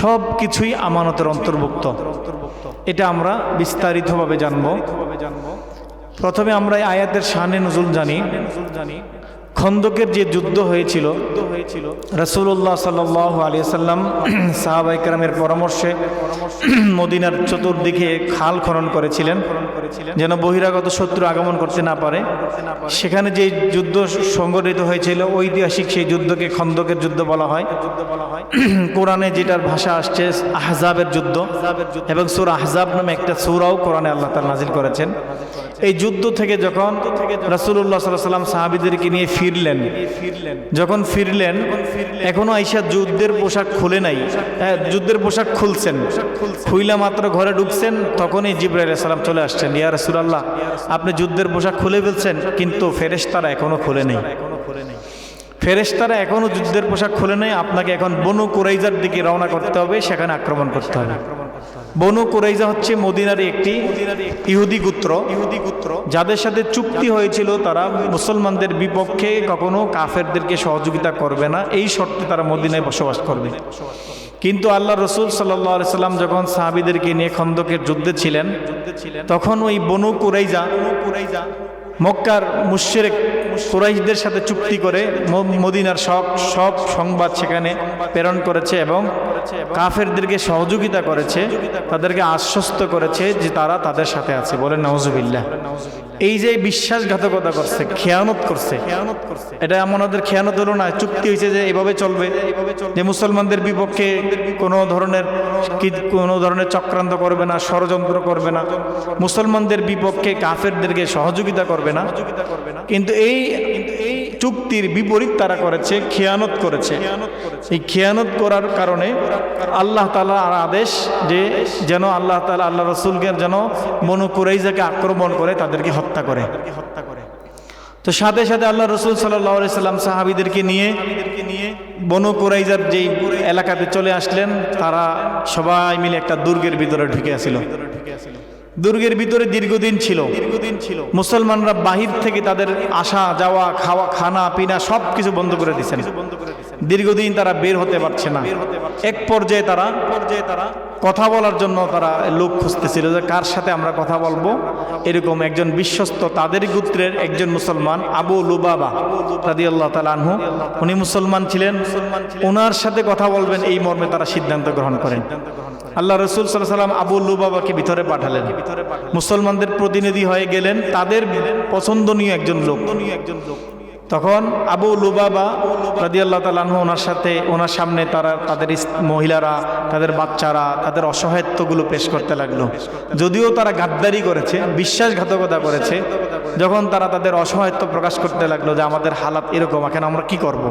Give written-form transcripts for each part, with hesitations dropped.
সব কিছুই আমানতের অন্তর্ভুক্ত। এটা আমরা বিস্তারিতভাবে জানব। প্রথমে আমরা এই আয়াতের শানে নুজুল জানি। খন্দকের যে যুদ্ধ হয়েছিল, রাসূলুল্লাহ সাল্লাল্লাহু আলাইহি সাল্লাম সাহাবায়ে কেরামের পরামর্শে মদিনার চতুর্দিকে খাল খনন করেছিলেন যেন বহিরাগত শত্রু আগমন করতে না পারে। সেখানে যে যুদ্ধ সংঘটিত হয়েছিল ঐতিহাসিক সেই যুদ্ধকে খন্দকের যুদ্ধ বলা হয়। কোরআনে যেটার ভাষা আসছে আহজাবের যুদ্ধ, এবং সূরা আহজাব নামে একটা সূরাও কোরআনে আল্লাহ তাআলা নাজিল করেছেন। এই যুদ্ধ থেকে যখন রাসূলুল্লাহ সাল্লাল্লাহু আলাইহি ওয়াসাল্লাম সাহাবীদেরকে নিয়ে যখন ফিরলেন এখনো আয়েশা যুদ্ধের পোশাক খুলে নাই, যুদ্ধের পোশাক খুলছেন, খুইলা মাত্র ঘরে ঢুকছেন তখনই জিবরাইল আলাইহিস সালাম চলে আসছেন। ইয়া রাসূলুল্লাহ, আপনি যুদ্ধের পোশাক খুলে ফেলছেন, কিন্তু ফেরেশতারা এখনো খুলে নেই। ফেরেশতারা এখনো যুদ্ধের পোশাক খুলে নেই। আপনাকে এখন বনু কুরাইজার দিকে রওনা করতে হবে, সেখানে আক্রমণ করতে হবে। বনু কুরাইজা হচ্ছে মদিনার একটি ইহুদি গোত্র, যাদের সাথে চুক্তি হয়েছিল তারা মুসলমানদের বিপক্ষে কখনো কাফেরদেরকে সহযোগিতা করবে না, এই শর্তে তারা মদিনায় বসবাস করবে। কিন্তু আল্লাহ রসুল সাল্লাল্লাহু আলাইহি সাল্লাম যখন সাহাবীদেরকে নিয়ে খন্দকের যুদ্ধে ছিলেন, তখন ওই বনু কুরাইজা মক্কার মুশরিক কুরাইশদের সাথে চুক্তি করে মদিনার সব সংবাদ সেখানে প্রেরণ করেছে এবং কাফেরদেরকে সহযোগিতা করেছে, তাদেরকে আশ্বস্ত করেছে যে তারা তাদের সাথে আছে। বলেন নাউজুবিল্লাহ। এই যে বিশ্বাসঘাতকতা করছে, খেয়ানত করছে, এটা আমাদের খেয়ানত হলো না। চুক্তি হয়েছে যে এভাবে চলবে, যে মুসলমানদের বিপক্ষে কোনো ধরনের চক্রান্ত করবে না, ষড়যন্ত্র করবে না, মুসলমানদের বিপক্ষে কাফেরদেরকে সহযোগিতা করবে না। কিন্তু এই চুক্তির বিপরীত তারা করেছে, খেয়ানত করেছে। এই খেয়ানত করার কারণে আল্লাহ তাআলার আদেশ যে যেন আল্লাহ তাআলা আল্লাহ রসুলকে যেন বনু কুরাইজাকে আক্রমণ করে তাদেরকে হত্যা করে। তো সাথে সাথে আল্লাহ রসুল সাল্লাল্লাহু আলাইহি সাল্লাম সাহাবীদেরকে নিয়ে বনু কুরাইজার যেই এলাকাতে চলে আসলেন, তারা সবাই মিলে একটা দুর্গের ভিতরে ঢুকে আসছিল। দুর্গের ভিতরে দীর্ঘদিন ছিল। মুসলমানরা বাহির থেকে তাদের আসা যাওয়া, খাওয়া, খানা পিনা সব কিছু বন্ধ করে দিয়েছেন। দীর্ঘদিন তারা বের হতে পারছে না। এক পর্যায়ে তারা কথা বলার জন্য তারা লোক খুঁজতেছিল যে কার সাথে আমরা কথা বলবো। এরকম একজন বিশ্বস্ত তাদের গোত্রের একজন মুসলমান আবু লুবাবা রাদিয়াল্লাহু তাআলা আনহু, উনি মুসলমান ছিলেন, ওনার সাথে কথা বলবেন এই মর্মে তারা সিদ্ধান্ত গ্রহণ করেন। আল্লাহ রসুল সাল্লাল্লাহু আলাইহি ওয়াসাল্লাম আবু লুবাবাকে ভিতরে পাঠালেন, মুসলমানদের প্রতিনিধি হয়ে গেলেন, তাদের পছন্দনীয় একজন লোক। তখন আবু লুবাবা রাদিয়াল্লাহু তাআলা আনহু ওনার সামনে তাদের মহিলারা, তাদের বাচ্চারা তাদের অসহায়ত্বগুলো পেশ করতে লাগলো। যদিও তারা গাদ্দারি করেছে, বিশ্বাসঘাতকতা করেছে, যখন তারা তাদের অসহায়ত্ব প্রকাশ করতে লাগলো যে আমাদের হালাত এরকম, এখন আমরা কি করব।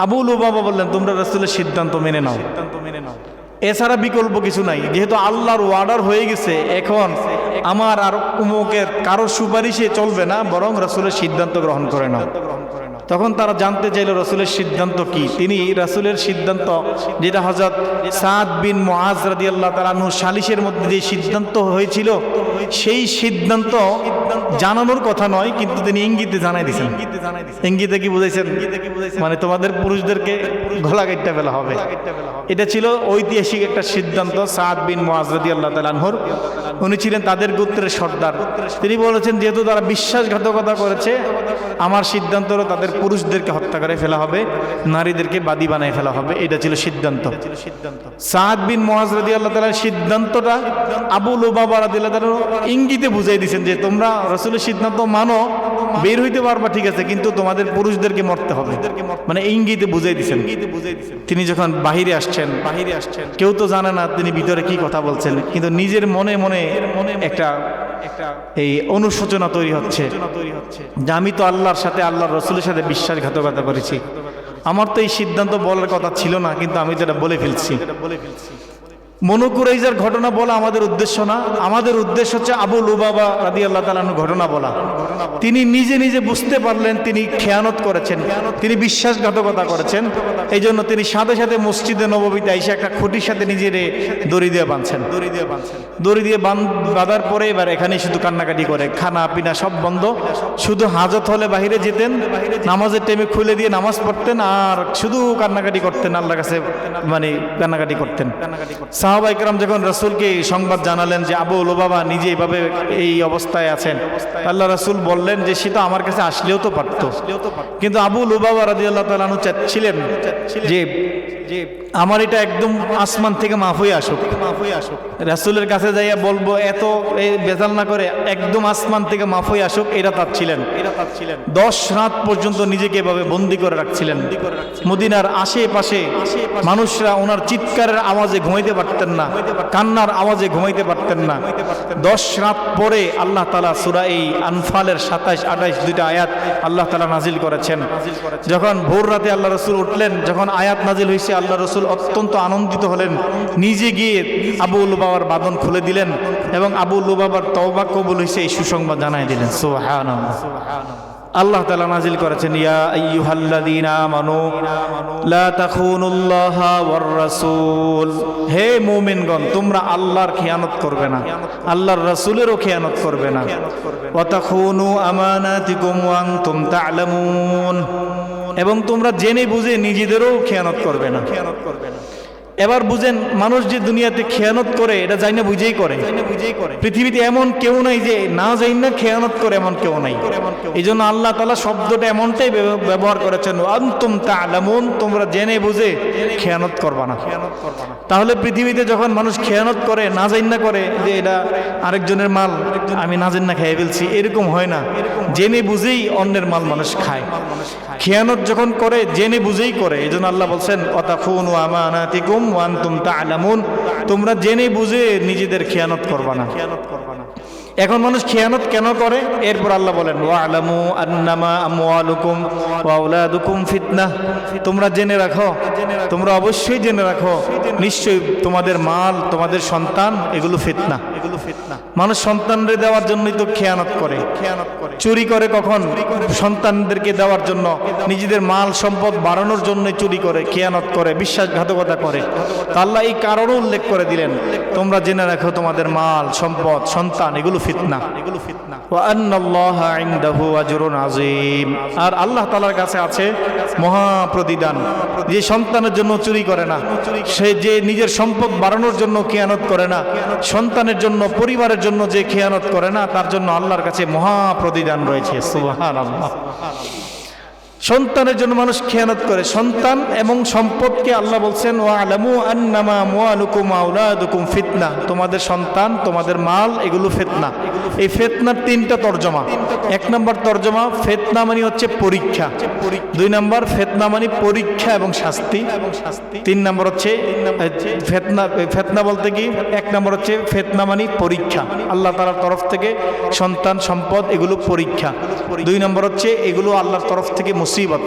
আবু লুবাবা বললেন, তোমরা রাসূলের সিদ্ধান্ত মেনে নাও, এছাড়া বিকল্প কিছু নাই। যেহেতু আল্লাহর অর্ডার হয়ে গেছে, এখন আমার আর উমুকের কারো সুপারিশে চলবে না, বরং রাসূলের সিদ্ধান্ত গ্রহণ করে নাও। তখন তারা জানতে চাইল রাসূলের সিদ্ধান্ত কি। তিনি রাসূলের সিদ্ধান্ত, যেটা হযরত সাদ বিন মুআজ রাদিয়াল্লাহু তাআলা আনহু সালিশের মধ্যে যে সিদ্ধান্ত হয়েছিল, সেই সিদ্ধান্ত জানানোর কথা নয়, কিন্তু তিনি ইঙ্গিতে জানাই দিয়েছেন। ইঙ্গিতে কি বুঝাইছেন? মানে তোমাদের পুরুষদেরকে গলা কাটতে ফেলা হবে। এটা ছিল ঐতিহাসিক একটা সিদ্ধান্ত সাদ বিন মুআজ রাদিয়াল্লাহু তাআলা আনহুর। উনি ছিলেন তাদের গোত্রের সর্দার। তিনি বলেছেন, যেহেতু তারা বিশ্বাসঘাতকতা করেছে, আমার সিদ্ধান্ত হলো তাদের পুরুষদেরকে হত্যা করে ফেলা হবে, নারীদেরকে বাদী বানায় ফেলা হবে। এটা ছিল সিদ্ধান্ত। সাদ বিন মুআজ রাদিয়াল্লাহু তাআলার সিদ্ধান্তটা আবু লুবাবা রাদিয়াল্লাহু তাআলা ইঙ্গিতে বুঝাই দিয়েছেন যে তোমরা রাসূলের সিদ্ধান্ত মানো, বের হইতে পারবা ঠিক আছে, কিন্তু তোমাদের পুরুষদেরকে মরতে হবে। মানে ইঙ্গিতে বুঝাই দিয়েছেন। তিনি যখন বাহিরে আসছেন, কেউ তো জানে না তিনি ভিতরে কি কথা বলছেন, কিন্তু নিজের মনে মনে একটা এই অনুশোচনা তৈরি হচ্ছে যে আমি তো আল্লাহর সাথে, আল্লাহর রাসূলের সাথে বিশ্বাসঘাতকতা করেছি, আমার তো এই সিদ্ধান্ত বলার কথা ছিল না, কিন্তু আমি তো এটা বলে ফেলছি। বনু কুরাইজার ঘটনা বলা আমাদের উদ্দেশ্য না। আমাদের উদ্দেশ্য হচ্ছে আবু লুবাবা রাদিয়াল্লাহু তাআলা আনহু ঘটনা বলা। তিনি নিজে নিজে বুঝতে পারলেন তিনি খেয়ানত করেছেন, তিনি বিশ্বাসঘাতকতা করেছেন। এই জন্য তিনি সাথে সাথে মসজিদে নববীতে এসে একটা খুঁটির সাথে নিজের দড়ি দিয়ে বাঁধছেন। দড়ি দিয়ে বাঁধার পরে এবার এখানেই শুধু কান্নাকাটি করে, খানা পিনা সব বন্ধ। শুধু হাজত হলে বাহিরে যেতেন, নামাজের টাইমে খুলে দিয়ে নামাজ পড়তেন আর শুধু কান্নাকাটি করতেন, আল্লাহর কাছে মানে কান্নাকাটি করতেন। সাহাবা ইকরাম যখন রাসূলকে সংবাদ জানালেন যে আবু লুবাবা নিজে এইভাবে এই অবস্থায় আছেন, আল্লাহ রাসূল বললেন যে সে তো আমার কাছে আসলেও তো পারতো, কিন্তু আবু লুবাবা রাদিয়াল্লাহু তাআলা আনহু চাচ্ছিলেন যে আমার এটা একদম আসমান থেকে মাফ হয়ে আসুক, রাসূলের কাছে যাইয়া বলবো এত বেজাল না করে একদম আসমান থেকে মাফ হয়ে আসুক, এটা চাচ্ছিলেন। 10 রাত পর্যন্ত নিজেকে এভাবে বন্দী করে রাখছিলেন। মদিনার আশেপাশে মানুষরা ওনার চিৎকারের আওয়াজে ঘুমাইতে পারতেন না, কান্নার আওয়াজে ঘুমাইতে পারতেন না। 10 রাত পরে আল্লাহ তাআলা সূরা এই আনফালের 27-28 দুইটা আয়াত আল্লাহ তাআলা নাজিল করেছেন। যখন ভোর রাতে আল্লাহ রাসূল উঠলেন, যখন আয়াত নাজিল হয়েছে, আল্লাহ রাসূল অত্যন্ত আনন্দিত হলেন, নিজে গিয়ে আবু লুবাবার বাঁধন খুলে দিলেন এবং আবু লুবাবার তওবা কবুল হয়েছে এই সুসংবাদ জানাই দিলেন। সুবহানাল্লাহ। আল্লাহ তাআলা নাজিল করেছেন ইয়া আইয়ুহাল্লাযীনা আমানু লা তাখুনুল্লাহা ওয়ার রাসূল, হে মুমিনগণ তোমরা আল্লাহর খেয়ানত করবে না, আল্লাহর রাসূলেরও খেয়ানত করবে না। ওয়া তাখুনু আমানাতিকুম ওয়া আনতুম তা'লামুন, এবং তোমরা জেনে বুঝে নিজেদেরও খেয়ানত করবে না। এবার বুঝেন, মানুষ যে দুনিয়াতে খেয়ানত করে এটা জানি না বুঝেই করে। পৃথিবীতে এমন কেউ নাই যে না জানি না খেয়ানত করে, এমন কেউ নাই। এই জন্য আল্লাহ তাআলা শব্দটা এমনটাই ব্যবহার করেছেন, আনতুম তা'লামুন, তোমরা জেনে বুঝে খেয়ানত করবা না। তাহলে পৃথিবীতে যখন মানুষ খেয়ানত করে, না জানি না করে যে এটা আরেকজনের মাল আমি না জানি না খেয়ে ফেলছি, এরকম হয় না। জেনে বুঝেই অন্যের মাল মানুষ খায়। খেয়ানত যখন করে জেনে বুঝেই করে। এই জন্য আল্লাহ বলছেন ওয়াতাখুনু আমানাতিকুম ওয়া আনতুম তা'লামুন, তোমরা জেনে বুঝে নিজেদের খেয়ানত করবা না। এখন মানুষ খেয়ানত কেন করে? এরপর আল্লাহ বলেন ওয়া'লামু আন্নামা আমওয়ালুকুম ওয়া আওলাদুকুম ফিতনাহ, তোমরা জেনে রাখো, তোমরা অবশ্যই জেনে রাখো নিশ্চয়ই তোমাদের মাল, তোমাদের সন্তান এগুলো ফিতনা। মানুষ সন্তানদের দেওয়ার জন্যই তো খেয়ানত করে, চুরি করে। কখন? সন্তানদেরকে দেওয়ার জন্য, নিজেদের মাল সম্পদ বাড়ানোর জন্য চুরি করে, খেয়ানত করে, বিশ্বাসঘাতকতা করে। তা আল্লাহ এই কারণও উল্লেখ করে দিলেন, তোমরা জেনে রাখো তোমাদের মাল সম্পদ সন্তান এগুলো ফিতনা। ওয়া আন্নাল্লাহা ইনদাহু আজরুন আযীম, আর আল্লাহ তাআলার কাছে আছে মহা প্রতিদান। যে সন্তানের জন্য চুরি করে না, সে যে নিজের সম্পদ বাড়ানোর জন্য খেয়ানত করে না, সন্তানের জন্য পরিবারের জন্য যে খেয়ানত করে না, তার জন্য আল্লাহর কাছে মহা প্রতিদান রয়েছে। সুবহানাল্লাহ। সন্তানের জন্য মানুষ খেয়ানত করে, সন্তান এবং সম্পদকে আল্লাহ বলছেন ওয়া'লামু আন্নামা আমওয়ালুকুম ওয়া আওলাদুকুম ফিতনা, তোমাদের সন্তান তোমাদের মাল এগুলো ফিতনা। এই ফিতনার 3টা তরজমা। 1 নম্বর তরজমা, ফিতনা মানে হচ্ছে পরীক্ষা। 2 নম্বর, ফিতনা মানে পরীক্ষা এবং শাস্তি। 3 নম্বর হচ্ছে ফিতনা বলতে কি, 1 নম্বর হচ্ছে ফিতনা মানে পরীক্ষা, আল্লাহ তাআলার তরফ থেকে সন্তান সম্পদ এগুলো পরীক্ষা। 2 নম্বর হচ্ছে এগুলো আল্লাহর তরফ থেকে মুসিবত।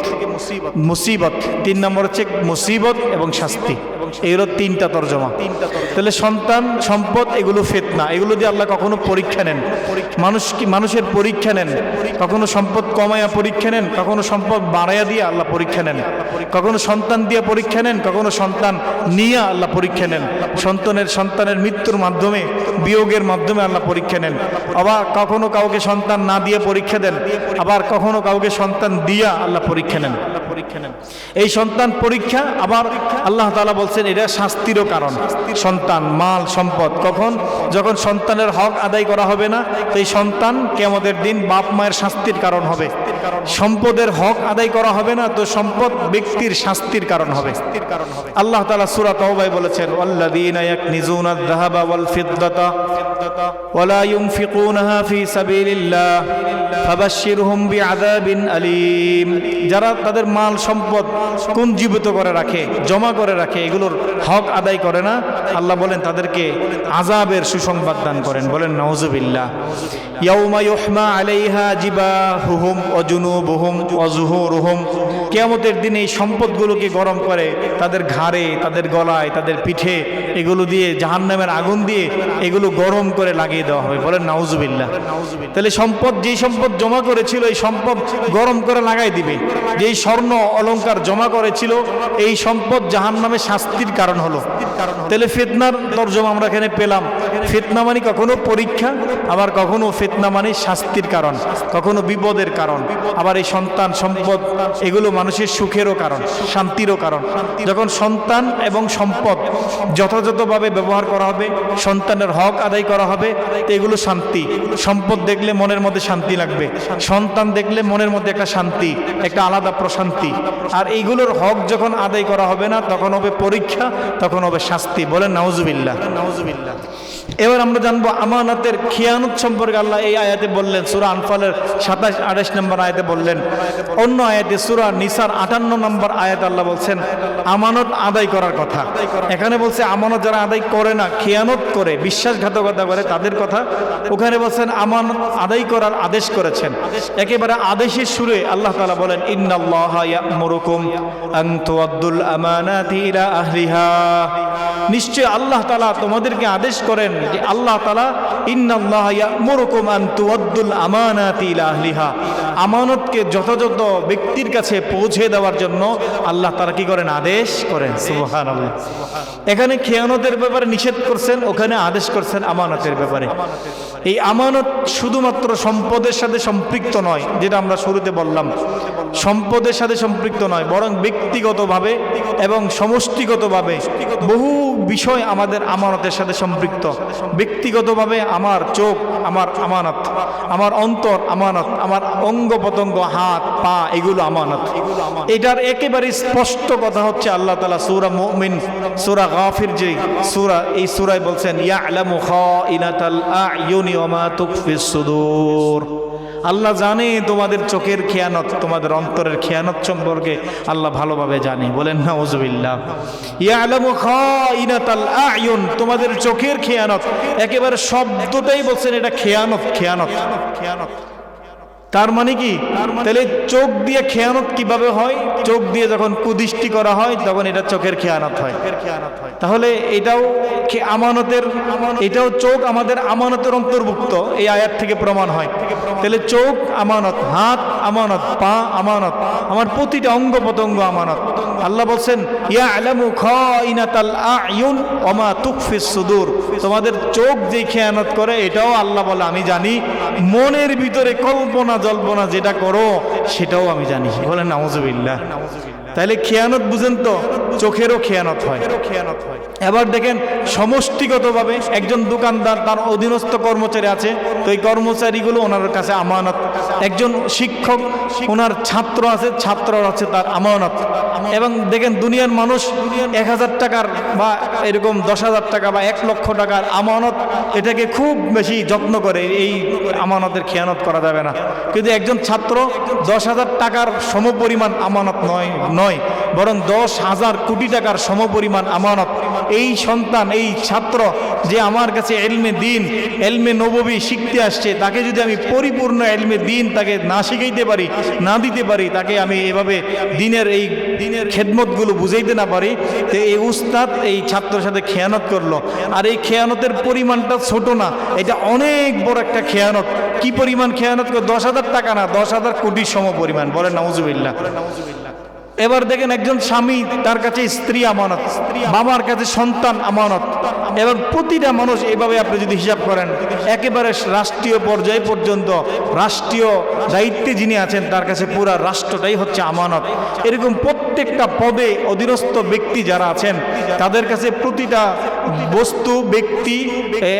3 নম্বর হচ্ছে মুসিবত এবং শাস্তি। এগুলো 3টা তরজমা। তাহলে সন্তান সম্পদ এগুলো ফিতনা, এগুলো দিয়ে আল্লাহ কখনো পরীক্ষা নেন, মানুষের পরীক্ষা নেন। কখনো সম্পদ কমায়া পরীক্ষা নেন, কখনো সম্পদ বাড়াইয়া দিয়ে আল্লাহ পরীক্ষা নেন। কখনো সন্তান দিয়ে পরীক্ষা নেন, কখনো সন্তান নিয়ে আল্লাহ পরীক্ষা নেন। সন্তানের মৃত্যুর মাধ্যমে, বিয়োগের মাধ্যমে আল্লাহ পরীক্ষা নেন। আবার কখনো কাউকে সন্তান না দিয়ে পরীক্ষা দেন, আবার কখনো কাউকে সন্তান দিয়া আল্লাহ পরীক্ষা নেন। এই সন্তান পরীক্ষা, আবার আল্লাহ তাআলা বলছেন এটা শাস্তিরও কারণ। সন্তান মাল সম্পদ কখন? যখন সন্তানের হক আদায় করা হবে না, তো এই সন্তান কিয়ামতের দিন বাপ মায়ের শাস্তির কারণ হবে। সম্পদের হক আদায় করা হবে না, তো সম্পদ ব্যক্তির শাস্তির কারণ হবে। আল্লাহ তাআলা সূরা তাওবায় বলেছেন ওয়াল্লাযীনা ইয়াকনিজুনা আয-যাহাবা ওয়াল ফিদ্দাতা ওয়ালা ইউনফিকুনাহা ফি সাবিলিল্লাহ ফাবাশশিরহুম বিআযাবিন আলীম, যারা তাদের মাল সম্পদ পুঞ্জীভূত করে রাখে, জমা করে রাখে, এগুলোর হক আদায় করে না, আল্লাহ বলেন তাদেরকে আযাবের সুসংবাদ দান করেন। বলেন নাউযুবিল্লাহ। ইয়াউমা ইউহমা আলাইহা জিবাহুহুম ওয়া জুনুবুহুম ওয়া যুহুরুহুম, কিয়ামতের দিনে এই সম্পদগুলোকে গরম করে তাদের ঘাড়ে, তাদের গলায়, তাদের পিঠে এগুলো দিয়ে জাহান্নামের আগুন দিয়ে এগুলো গরম করে লাগিয়ে দেওয়া হবে। বলেন নাউজুবিল্লাহ। তাহলে সম্পদ, যেই সম্পদ জমা করেছিল এই সম্পদ গরম করে লাগাই দিবে। যেই স্বর্ণ অলংকার জমা করেছিল এই সম্পদ জাহান্নামে শাস্তির কারণ হলো। তাহলে ফিতনার তরজমা আমরা এখানে পেলাম। ফিতনা মানে কখনো পরীক্ষা, আবার কখনো ফিতনা মানে শাস্তির কারণ, কখনো বিপদের কারণ। আবার এই সন্তান সম্পদ এগুলো মানুষের সুখেরও কারণ, শান্তিরও কারণ। যখন সন্তান এবং সম্পদ যথাযথভাবে ব্যবহার করা হবে, সন্তানের হক আদায় করা হবে, তো এগুলো শান্তি। সম্পদ দেখলে মনের মধ্যে শান্তি লাগবে, সন্তান দেখলে মনের মধ্যে একটা শান্তি, একটা আলাদা প্রশান্তি। আর এইগুলোর হক যখন আদায় করা হবে না, তখন হবে পরীক্ষা, তখন হবে শাস্তি। বলেন নাউজুবিল্লাহ। এবার আমরা জানবো আমানতের খিয়ানত সম্পর্কে। আল্লাহ এই আয়াতে বললেন, সূরা আনফালের 27-28 নম্বর আয়াতে বললেন। অন্য আয়াতে সূরা নিসার 58 নম্বর আয়াতে আল্লাহ বলছেন আমানত আদায় করার কথা। এখানে বলছে আমানত যারা আদায় করে না, খিয়ানত করে, বিশ্বাসঘাতকতা করে তাদের কথা। ওখানে বলছেন আমানত আদায় করার আদেশ করেছেন। একেবারে আদেশের সুরে আল্লাহ তাআলা বলেন ইন্নাল্লাহা ইয়া'মুরুকুম আন তুআদ্দুল আমানাতি ইলা আহলিহা, নিশ্চয় আল্লাহ তাআলা তোমাদেরকে আদেশ করেন যে আল্লাহ তাআলা ইন্নাল্লাহা ইয়া'মুরুকুম আন তুআদ্দুল আমানাতি ইলা আহলিহা, আমানতকে যথাযথ ব্যক্তির কাছে পৌঁছে দেওয়ার জন্য আল্লাহ তাআলা কি করেন? আদেশ করেন। সুবহানাল্লাহ। এখানে খেয়ানতের ব্যাপারে নিষেধ করছেন, ওখানে আদেশ করছেন আমানতের ব্যাপারে। এই আমানত শুধুমাত্র সম্পদের সাথে সম্পৃক্ত নয়, যেটা আমরা শুরুতে বললাম, সম্পদের সাথে সম্পৃক্ত নয়, বরং ব্যক্তিগতভাবে এবং সমষ্টিগতভাবে বহু বিষয় আমাদের আমানতের সাথে সম্পৃক্ত। ব্যক্তিগতভাবে আমার চোখ আমার আমানত, আমার অন্তর আমানত, আমার অঙ্গ প্রত্যঙ্গ, হাত পা, এগুলো আমানত। এটার একেবারে স্পষ্ট কথা হচ্ছে আল্লাহ তাআলা সূরা মুমিন, সূরা গাফির যে সূরা, এই সূরায় বলছেন ইয়ালামু খাইনাতাল আ'য়ুনি ওয়া মা তুখফিস সুদূর। আল্লাহ জানে তোমাদের চোখের খেয়ানত, তোমাদের অন্তরের খেয়ানত সম্পর্কে আল্লাহ ভালোভাবে জানে। বলেন নাউজুবিল্লাহ। ইয়ালামু খাইনাতাল আ'য়ুন, তোমাদের চোখের খেয়ানত, একেবারে শব্দটাই বলছেন এটা খেয়ানত, খেয়ানত, খেয়ানত। তার মানে কি? তাহলে চোখ দিয়ে খেয়ানত কিভাবে হয়? চোখ দিয়ে যখন কুদৃষ্টি করা হয় তখন এটা চোখের খেয়ানত হয়। তাহলে এটাও আমানতের, এটাও চোখ আমাদের আমানতের অন্তর্ভুক্ত, এই আয়াত থেকে প্রমাণ হয়। তাহলে চোখ আমানত, হাত আমানত, পা আমানত, আমার প্রতিটা অঙ্গ প্রত্যঙ্গ আমানত। আল্লাহ বলছেন ইয়ালামু খাইনাতাল আ'য়ুন ওয়া মা তুখফিস সুদূর, তোমাদের চোখ যে খেয়ানত করে এটাও আল্লাহ বলে আমি জানি, মনের ভিতরে কল্পনা জল্পনা যেটা করো সেটাও আমি জানি। বলেন নাউজুবিল্লাহ। তাহলে খেয়ানত বুঝেন তো, চোখেরও খেয়ানত হয়। এবার দেখেন সমষ্টিগতভাবে একজন দোকানদার, তার অধীনস্থ কর্মচারী আছে, তো এই কর্মচারীগুলো ওনার কাছে আমানত। একজন শিক্ষক, ওনার ছাত্র আছে, ছাত্ররা আছে তার আমানত। এবং দেখেন দুনিয়ার মানুষ 1000 টাকার বা এরকম 10,000 টাকা বা 1 লক্ষ টাকার আমানত, এটাকে খুব বেশি যত্ন করে। এই আমানতের খেয়ানত করা যাবে না। কিন্তু একজন ছাত্র 10,000 টাকার সমপরিমাণ আমানত নয়, বরং 10,000 কোটি টাকার সমপরিমাণ আমানত। এই সন্তান, এই ছাত্র যে আমার কাছে ইলমে দ্বীন, ইলমে নববী শিখতে আসছে, তাকে যদি আমি পরিপূর্ণ ইলমে দ্বীন তাকে না শিখাইতে পারি, না দিতে পারি, তাকে আমি এভাবে দ্বীনের এই খেদমতগুলো বুঝাইতে না পারি, তো এই উস্তাদ এই ছাত্রের সাথে খেয়ানত করলো। আর এই খেয়ানতের পরিমাণটা ছোট না, এটা অনেক বড় একটা খেয়ানত। কি পরিমাণ খেয়ানত? 10,000 টাকা না, 10,000 কোটির সম পরিমাণ। বলেন নাউজুবিল্লাহ। এবার দেখেন একজন স্বামী, তার কাছে স্ত্রী আমানত, বাবার কাছে সন্তান আমানত। এবার প্রতিটা মানুষ এভাবে আপনি যদি হিসাব করেন, একেবারে রাষ্ট্রীয় পর্যায় পর্যন্ত রাষ্ট্রীয় দায়িত্বে যিনি আছেন তার কাছে পুরা রাষ্ট্রটাই হচ্ছে আমানত। এরকম প্রত্যেকটা পদে অধীনস্থ ব্যক্তি যারা আছেন তাদের কাছে প্রতিটা বস্তু, ব্যক্তি,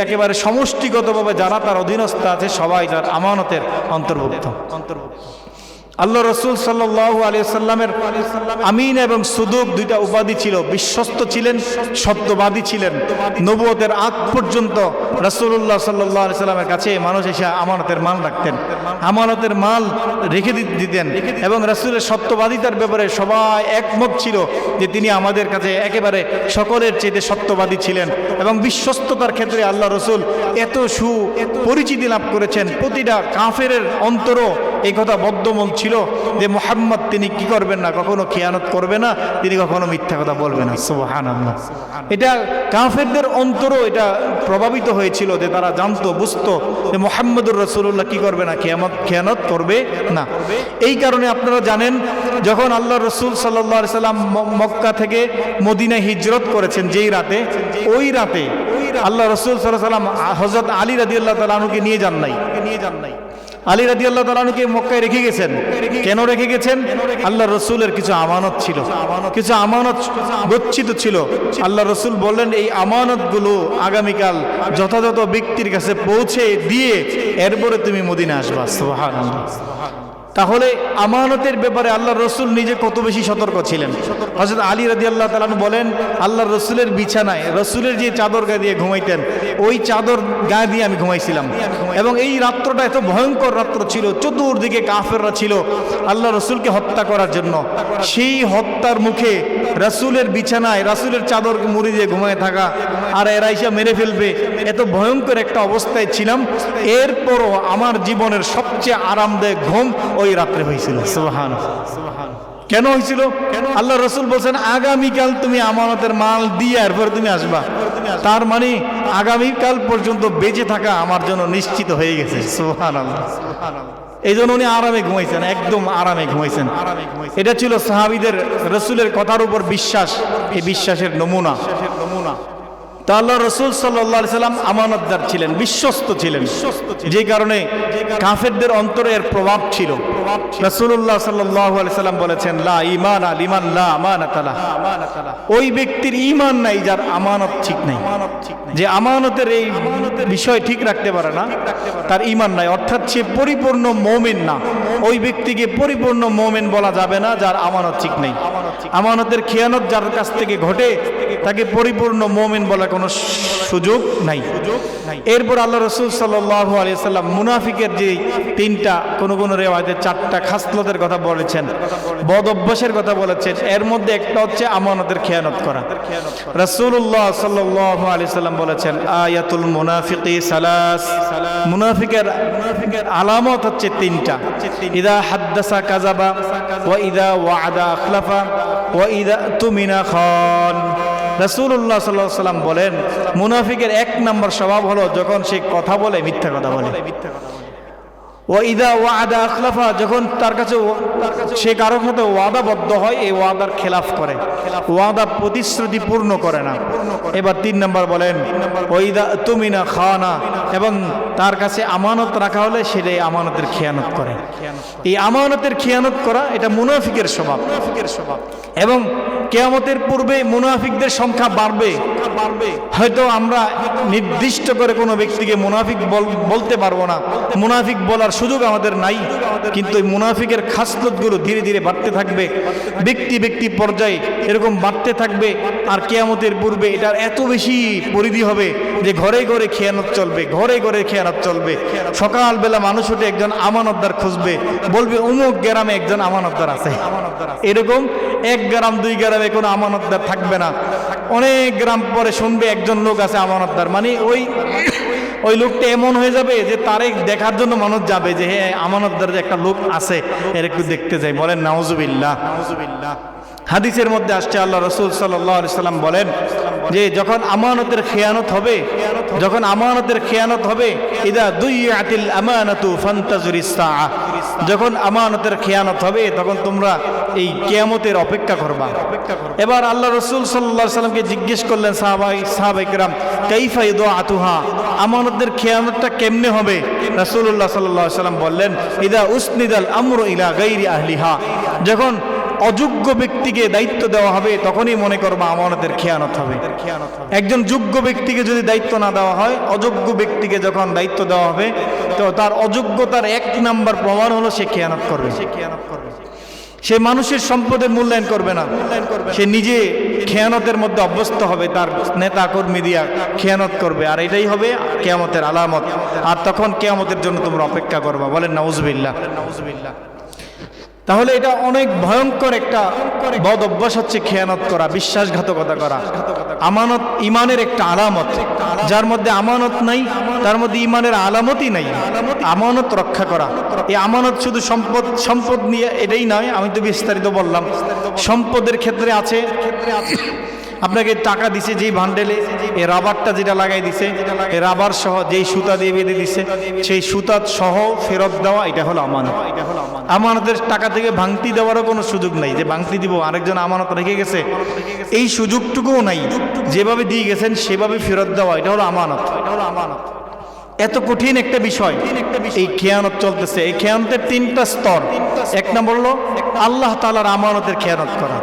একেবারে সমষ্টিগতভাবে যারা তার অধীনস্থ আছে সবাই তার আমানতের অন্তর্ভুক্ত। আল্লাহ রসুল সাল্লাল্লাহু আলাইহি ওয়াসাল্লামের আমিন এবং সুদুক দুইটা উপাধি ছিল। বিশ্বস্ত ছিলেন, সত্যবাদী ছিলেন। নবুয়তের আগ পর্যন্ত রাসূলুল্লাহ সাল্লাল্লাহু আলাইহি ওয়াসাল্লামের কাছে মানুষ এসে আমানতের মাল রাখতেন, আমানতের মাল রেখে দিতেন। এবং রাসূলের সত্যবাদিতার ব্যাপারে সবাই একমত ছিল যে তিনি আমাদের কাছে একেবারে সকলের চেয়ে সত্যবাদী ছিলেন। এবং বিশ্বস্ততার ক্ষেত্রে আল্লাহ রসুল এত সুপরিচিতি লাভ করেছেন, প্রতিটা কাফেরের অন্তরও এই কথা বদ্ধমূল ছিল যে মুহাম্মদ তিনি কি করবেন না, কখনো খিয়ানত করবে না, তিনি কখনো মিথ্যা কথা বলবে না। সুবহানাল্লাহ। এটা কাফেরদের অন্তরও এটা প্রভাবিত হয়েছিল যে তারা জানতো, বুঝতো যে মুহাম্মদুর রাসূলুল্লাহ কি করবে না, খিয়ানত করবে না। এই কারণে আপনারা জানেন যখন আল্লাহ রসুল সাল্লাল্লাহু আলাইহি সাল্লাম মক্কা থেকে মদিনায় হিজরত করেছেন যেই রাতে, ওই রাতে আল্লাহ রসুল সাল্লাল্লাহু আলাইহি সাল্লাম হযরত আলী রাদিয়াল্লাহু তাআলা আনহুকে নিয়ে যান নাই। আলী রাদিয়াল্লাহু তাআলা আনহুকে মক্কায় রেখে গেছেন। কেন রেখে গেছেন? আল্লাহ রসুলের কিছু আমানত ছিল, কিছু আমানত গচ্ছিত ছিল। আল্লাহ রসুল বললেন এই আমানতগুলো আগামীকাল যথাযথ ব্যক্তির কাছে পৌঁছে দিয়ে এরপরে তুমি মদিনা আসবা। সুবহানাল্লাহ। তাহলে আমানতের ব্যাপারে আল্লাহ রসুল নিজে কত বেশি সতর্ক ছিলেন। হযরত আলী রাদিয়াল্লাহু তাআলা আনহু বলেন আল্লাহ রসুলের বিছানায় রসুলের যে চাদর গায়ে দিয়ে ঘুমাইতেন, ওই চাদর গায়ে দিয়ে আমি ঘুমাইছিলাম। এবং এই রাত্রটা এত ভয়ঙ্কর রাত্র ছিল, চতুর্দিকে কাফেররা ছিল আল্লাহ রসুলকে হত্যা করার জন্য। সেই হত্যার মুখে রসুলের বিছানায় রসুলের চাদর মুড়ি দিয়ে ঘুমায় থাকা, আর এরা এসে মেরে ফেলবে, এত ভয়ঙ্কর একটা অবস্থায় ছিলাম। এরপরও আমার জীবনের সবচেয়ে আরামদায়ক ঘুম ওই রাত্রে হয়েছিল। সুবহানাল্লাহ। কেন হয়েছিল? আল্লাহ রসুল বলছেন আগামীকাল তুমি আমানতের মাল দিয়ে এরপর তুমি আসবা। তার মানে আগামীকাল পর্যন্ত বেঁচে থাকা আমার জন্য নিশ্চিত হয়ে গেছে। সুবহানাল্লাহ। এই জন্য উনি আরামে ঘুমাইছেন, একদম আরামে ঘুমাইছেন। এটা ছিল সাহাবীদের রসুলের কথার উপর বিশ্বাস, এই বিশ্বাসের নমুনা। তা আল্লাহ রসুল সাল্লাল্লাহু আলাইহি সাল্লাম আমানতদার ছিলেন, বিশ্বস্ত ছিলেন, যে কারণে কাফেরদের অন্তরে এর প্রভাব ছিল। রাসূলুল্লাহ সাল্লাল্লাহু আলাইহি সাল্লাম বলেছেন লা ঈমানা লিমান লা আমানাতা লাহ। ওই ব্যক্তির ঈমান নাই যার আমানত ঠিক নাই। যে আমানতের এই বিষয় ঠিক রাখতে পারে না, তার ঈমান নাই, অর্থাৎ সে পরিপূর্ণ মুমিন না। ওই ব্যক্তিকে পরিপূর্ণ মুমিন বলা যাবে না যার আমানত ঠিক নেই। আমানতের খেয়ানত যার কাছ থেকে ঘটে তাকে পরিপূর্ণ মুমিন বলা কোনো সুযোগ নাই। এরপর আল্লাহ রসুল সাল্লাল্লাহু আলাইহি সাল্লাম মুনাফিকের যে তিনটা, কোন কোন রিওয়ায়াতে চারটা খাসলতের কথা বলেছেন, বদ অভ্যাসের কথা বলেছেন। এর মধ্যে একটা হচ্ছে আমানতের খেয়ানত করা। রাসূলুল্লাহ সাল্লাল্লাহু আলাইহি সাল্লাম বলেছেন আয়াতুল মুনাফিকি সালাস। মুনাফিকের আলামত হচ্ছে তিনটা। ইদা হাদ্দাসা কাযাবা ওয়া ইদা ওয়া'আদা আখলাফা ওয়া ইদা তুমিনা খান। রাসূলুল্লাহ সাল্লাল্লাহু আলাইহি সাল্লাম বলেন মুনাফিকের এক নম্বর স্বভাব হলো যখন সে কথা বলে মিথ্যা কথা বলে। ওয়া ইদা ওয়া'আদা আখলাফা, যখন তার কাছে সে কারোর সাথে ওয়াদাবদ্ধ হয় এই ওয়াদার খেলাফ করে, ওয়াদা প্রতিশ্রুতি পূর্ণ করে না। এবার তিন নম্বর বলেন ওয়া ইদা তুমিনা খানা, এবং তার কাছে আমানত রাখা হলে সেটাই আমানতের খেয়ানত করে। এই আমানতের খেয়ানত করা এটা মুনাফিকের স্বভাব। এবং কিয়ামতের পূর্বে মুনাফিকদের সংখ্যা বাড়বে। হয়তো আমরা নির্দিষ্ট করে কোনো ব্যক্তিকে মুনাফিক বলতে পারবো না, মুনাফিক বলার সুযোগ আমাদের নাই, কিন্তু এই মুনাফিকের খাসলতগুলো ধীরে ধীরে বাড়তে থাকবে, ব্যক্তি পর্যায়ে এরকম বাড়তে থাকবে। আর কিয়ামতের পূর্বে এটার এত বেশি পরিধি হবে যে ঘরে ঘরে খেয়ানত চলবে, ঘরে ঘরে খেয়ানত চলবে। সকালবেলা মানুষ উঠে একজন আমানতদার খুঁজবে, বলবে অমুক গ্রামে একজন আমানতদার আছে। এরকম এক গ্রাম দুই গ্রামে কোনো আমানতদার থাকবে না, অনেক গ্রাম পরে শুনবে একজন লোক আছে আমানতদার। মানে ওই লোকটা এমন হয়ে যাবে যে তারে দেখার জন্য মানুষ যাবে যে হ্যাঁ আমানতদার যে একটা লোক আছে, এর একটু দেখতে যাই। বলেন নাউজুবিল্লাহ। হাদিসের মধ্যে আসছে আল্লাহ রসুল সাল্লাল্লাহু আলাইহি সাল্লাম বলেন যে যখন আমানতের খেয়ানত হবে ইদা দুইয়াতিল আমানাতু ফান্তাজুরিস সাআ, যখন আমানতের খেয়ানত হবে তখন তোমরা এই কিয়ামতের অপেক্ষা করবা। এবার আল্লাহ রসুল সাল্লাল্লাহু আলাইহি সাল্লামকে জিজ্ঞেস করলেন সাহাবায়ে কিরাম কাইফা ইদআতুহা, আমানতের খেয়ানতটা কেমনে হবে? রাসূলুল্লাহ সাল্লাল্লাহু আলাইহি সাল্লাম বললেন ইদা উসনিদাল আমরু ইলা গায়রি আহলিহা, যখন অযোগ্য ব্যক্তিকে দায়িত্ব দেওয়া হবে তখনই মনে করবা আমানতের খেয়ানত হবে। একজন যোগ্য ব্যক্তিকে যদি দায়িত্ব না দেওয়া হয়, অযোগ্য ব্যক্তিকে যখন দায়িত্ব দেওয়া হবে তো তার অযোগ্যতার এক নাম্বার প্রমাণ হলো সে খেয়ানত করবে। সে মানুষের সম্পদের মূল্যায়ন করবে না, সে নিজে খেয়ানতের মধ্যে অভ্যস্ত হবে, তার নেতা কর্মী দিয়া খেয়ানত করবে। আর এটাই হবে কিয়ামতের আলামত। আর তখন কিয়ামতের জন্য তোমরা অপেক্ষা করবা। বলেন নাউজুবিল্লাহ। তাহলে এটা অনেক ভয়ঙ্কর একটা বদ অভ্যাস হচ্ছে খেয়ানত করা, বিশ্বাসঘাতকতা করা। আমানত ইমানের একটা আলামত, যার মধ্যে আমানত নাই তার মধ্যে ইমানের আলামতই নাই। আমানত রক্ষা করা, এই আমানত শুধু সম্পদ নিয়ে এটাই নয়, আমি তো বিস্তারিত বললাম। সম্পদের ক্ষেত্রে আছে, আপনাকে টাকা দিছে যেই ভান্ডেলে, এই রাবারটা যেটা লাগাই দিছে, এই রাবার সহ যেই সুতা দিয়ে বেঁধে দিছে, সেই সুতা সহ ফেরত দেওয়া, এটা হলো আমানত। আমানতের টাকা থেকে ভাঙতি দেওয়ারও কোনো সুযোগ নাই, যে ভাঙতি দিব, আরেকজন আমানত রেখে গেছে এই সুযোগটুকুও নাই। যেভাবে দিয়ে গেছেন সেভাবে ফেরত দেওয়া, এটা হলো আমানত। এত কঠিন একটা বিষয় এই খেয়ানত চলতেছে। এই খেয়ানতের তিনটা স্তর। এক নম্বর হলো আল্লাহ তাআলার আমানতের খেয়ানত করা,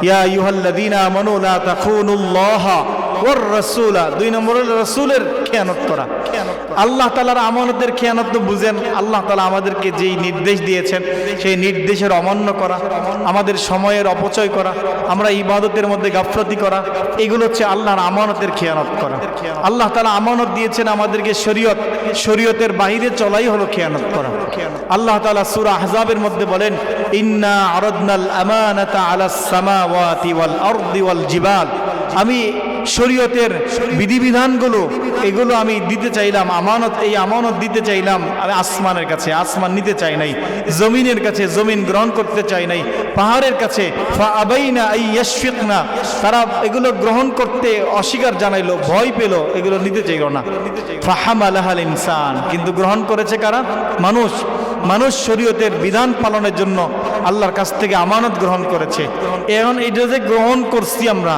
ইয়া আইয়ুহাল্লাযীনা আমানু লা তাখুনুল্লাহা ওয়ার রাসূলা। দুই নম্বর হলো রাসূলের খেয়ানত করা। আল্লাহ তাআলার আমানতের খেয়ানত তো বুঝেন, আল্লাহ তাআলা আমাদেরকে যেই নির্দেশ দিয়েছেন সেই নির্দেশের অমান্য করা, আমাদের সময়ের অপচয় করা, আমরা ইবাদতের মধ্যে গাফলতি করা, এগুলো হচ্ছে আল্লাহর আমানতের খেয়ানত করা। আল্লাহ তাআলা আমানত দিয়েছেন আমাদেরকে শরীয়ত, শরীয়তের বাইরে চলাই হলো খেয়ানত করা। আল্লাহ তাআলা সূরা আহজাবের মধ্যে বলেন, ইন্না আরাদনাল আমানাতা আলাস সামাওয়াতি ওয়াল আরদি ওয়াল জিবাল। আমি শরীয়তের বিধিবিধানগুলো এগুলো আমি দিতে চাইলাম, আমানত, এই আমানত দিতে চাইলাম আমি আসমানের কাছে, আসমান নিতে চাই নাই। জমিনের কাছে, জমিন গ্রহণ করতে চাই নাই। পাহাড়ের কাছে ফাআবাইনা আইয়াশফিকনা, তারা এগুলো গ্রহণ করতে অস্বীকার জানাইলো, ভয় পেল, এগুলো নিতে চাইল না। ফাহামালাহাল ইনসান, কিন্তু গ্রহণ করেছে কারা? মানুষ। মানুষ শরীয়তের বিধান পালনের জন্য আল্লাহর কাছ থেকে আমানত গ্রহণ করেছে। এখন এটা যে গ্রহণ করছি আমরা,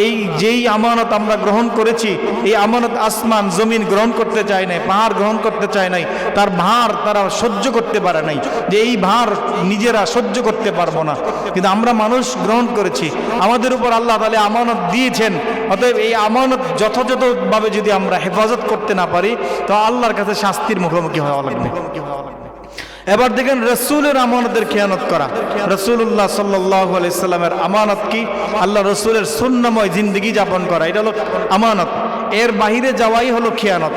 এই যেই আমানত আমরা গ্রহণ করেছি, এই আমানত আসমান জমিন গ্রহণ করতে চায় নাই, পাহাড় গ্রহণ করতে চায় নাই। তার ভার তারা সহ্য করতে পারে নাই, যে এই ভার নিজেরা সহ্য করতে পারবো না, কিন্তু আমরা মানুষ গ্রহণ করেছি। আমাদের উপর আল্লাহ তাআলা আমানত দিয়েছেন, অতএব এই আমানত যথাযথভাবে যদি আমরা হেফাজত করতে না পারি তো আল্লাহর কাছে শাস্তির মুখোমুখি হওয়া লাগবে। এবার দেখেন রসুলের আমানতের খেয়ানত করা। রসুল্লাহ সাল্লাল্লাহু আলাইহি সাল্লামের আমানত কি? আল্লাহ রসুলের সুন্নাময় জিন্দেগি যাপন করা, এটা হলো আমানত। এর বাহিরে যাওয়াই হলো খেয়ানত।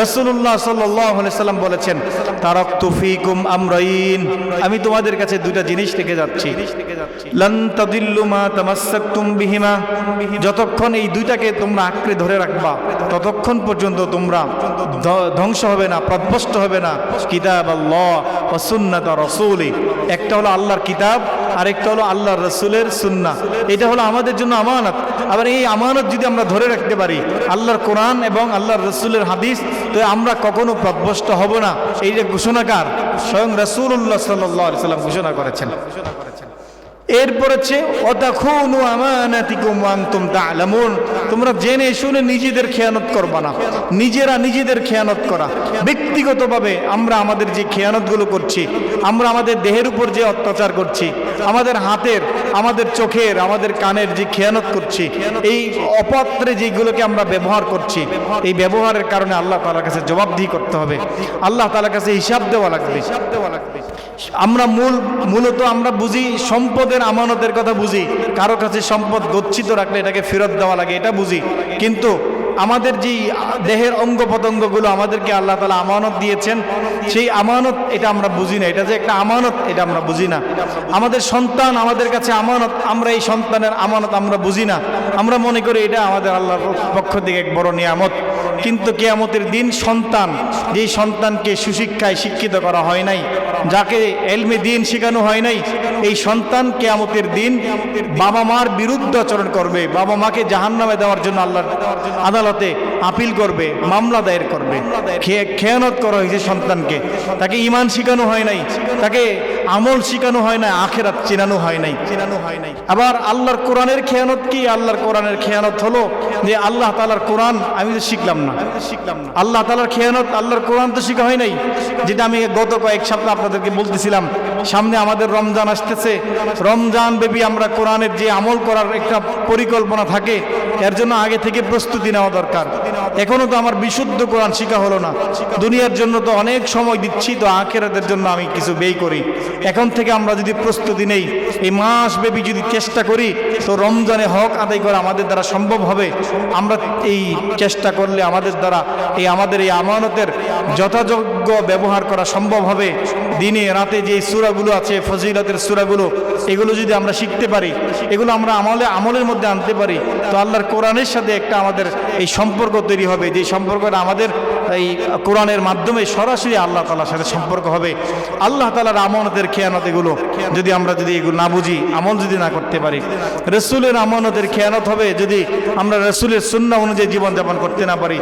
রসুল্লাহ সাল্লাল্লাহু আলাইহি সাল্লাম বলেছেন, তারাকতু ফীকুম আমরাইন, আমি তোমাদের কাছে দুইটা জিনিস রেখে যাচ্ছি, লান তাদিল্লু মা তামাসসাকতুম বিহিমা, যতক্ষণ এই দুইটাকে তোমরা আঁকড়ে ধরে রাখবা ততক্ষণ পর্যন্ত তোমরা ধ্বংস হবে না, পথভ্রষ্ট হবে না। কিতাব আল্লাহ ওয়া সুন্নাত রাসূলি, একটা হলো আল্লাহর কিতাব, আরেকটা হলো আল্লাহর রসুলের সুন্নাহ। এটা হলো আমাদের জন্য আমানত। আবার এই আমানত যদি আমরা ধরে রাখতে পারি, আল্লাহর কোরআন এবং আল্লাহর রসুলের হাদিস, তো আমরা কখনো পথভ্রষ্ট হব না। এই যে ঘোষণাকার স্বয়ং রাসূলুল্লাহ সাল্লাল্লাহু আলাইহি সাল্লাম ঘোষণা করেছেন। এরপর হচ্ছে ওয়াতাখুনু আমানাতিকুম ওয়া আনতুম তা'লামুন, তোমরা জেনে শুনে নিজেদের খেয়ানত করবা না। নিজেরা নিজেদের খেয়ানত করা, ব্যক্তিগতভাবে আমরা আমাদের যে খেয়ানতগুলো করছি, আমরা আমাদের দেহের উপর যে অত্যাচার করছি, আমাদের হাতের, আমাদের চোখের, আমাদের কানের যে খেয়ানত করছি, এই অপাত্রে যেগুলোকে আমরা ব্যবহার করছি, এই ব্যবহারের কারণে আল্লাহ তাআলার কাছে জবাবদিহি করতে হবে, আল্লাহ তাআলার কাছে হিসাব দেওয়া লাগবে। আমরা মূলত আমরা বুঝি সম্পদের আমানতের কথা বুঝি, কারো কাছে সম্পদ গচ্ছিত রাখলে এটাকে ফেরত দেওয়া লাগে, এটা বুঝি। কিন্তু আমাদের যেই দেহের অঙ্গ প্রত্যঙ্গগুলো আমাদেরকে আল্লাহ তাআলা আমানত দিয়েছেন, সেই আমানত এটা আমরা বুঝি না, এটা যে একটা আমানত এটা আমরা বুঝি না। আমাদের সন্তান আমাদের কাছে আমানত, আমরা এই সন্তানের আমানত আমরা বুঝি না, আমরা মনে করি এটা আমাদের আল্লাহর পক্ষ থেকে এক বড় নিয়ামত। কিন্তু কিয়ামতের দিন সন্তান, যেই সন্তানকে সুশিক্ষায় শিক্ষিত করা হয় নাই, যাকে এলমে দ্বীন শেখানো হয় নাই, এই সন্তান কিয়ামতের দিন বাবা মার বিরুদ্ধে আচরণ করবে, বাবা মাকে জাহান্নামে দেওয়ার জন্য আল্লাহর আদালতে আপিল করবে, মামলা দায়ের করবে। খেয়ানত করা হয়েছে সন্তানকে, তাকে ঈমান শেখানো হয় নাই, তাকে আমল শেখানো হয় না, আখিরাত চেনানো হয় নাই। আবার আল্লাহর কোরআনের খেয়ানত কি? আল্লাহর কোরআনের খেয়ানত হলো যে আল্লাহ তাআলার কোরআন আমি তো শিখলাম না। আল্লাহ তাআলার খেয়ানত, আল্লাহর কোরআন তো শেখা হয় নাই। যেটা আমি গত কয়েক সপ্তাহ আপনাদেরকে বলতেছিলাম, সামনে আমাদের রমজান আসতেছে, রমজান ব্যাপী আমরা কোরআনের যে আমল করার একটা পরিকল্পনা থাকে, এর জন্য আগে থেকে প্রস্তুতি নেওয়া দরকার। এখনো তো আমার বিশুদ্ধ কোরআন শিখা হলো না। দুনিয়ার জন্য তো অনেক সময় দিচ্ছি, তো আখিরাতের জন্য আমি কিছু ব্যয় করি। এখন থেকে আমরা যদি প্রস্তুতি নেই, এই মাস ব্যাপী যদি চেষ্টা করি, তো রমজানে হক আদায় করা আমাদের দ্বারা সম্ভব হবে। আমরা এই চেষ্টা করলে আমাদের দ্বারা আমাদের এই আমানতের যথাযোগ্য ব্যবহার করা সম্ভব হবে। দিনে রাতে যে সূরা সূরাগুলো আছে, ফজিলতের সূরাগুলো, এগুলো যদি আমরা শিখতে পারি, এগুলো আমরা আমলের মধ্যে আনতে পারি, তো আল্লাহর কোরআনের সাথে একটা আমাদের এই সম্পর্ক তৈরি হবে, যে সম্পর্কটা আমাদের এই কোরআনের মাধ্যমে সরাসরি আল্লাহ তাআলার সাথে সম্পর্ক হবে। আল্লাহ তাআলার আমানতের খেয়ানত এগুলো যদি এগুলো না বুঝি, আমল যদি না করতে পারি। রাসূলের আমানতের খেয়ানত হবে যদি আমরা রাসূলের সুন্নাহ অনুযায়ী জীবনযাপন করতে না পারি।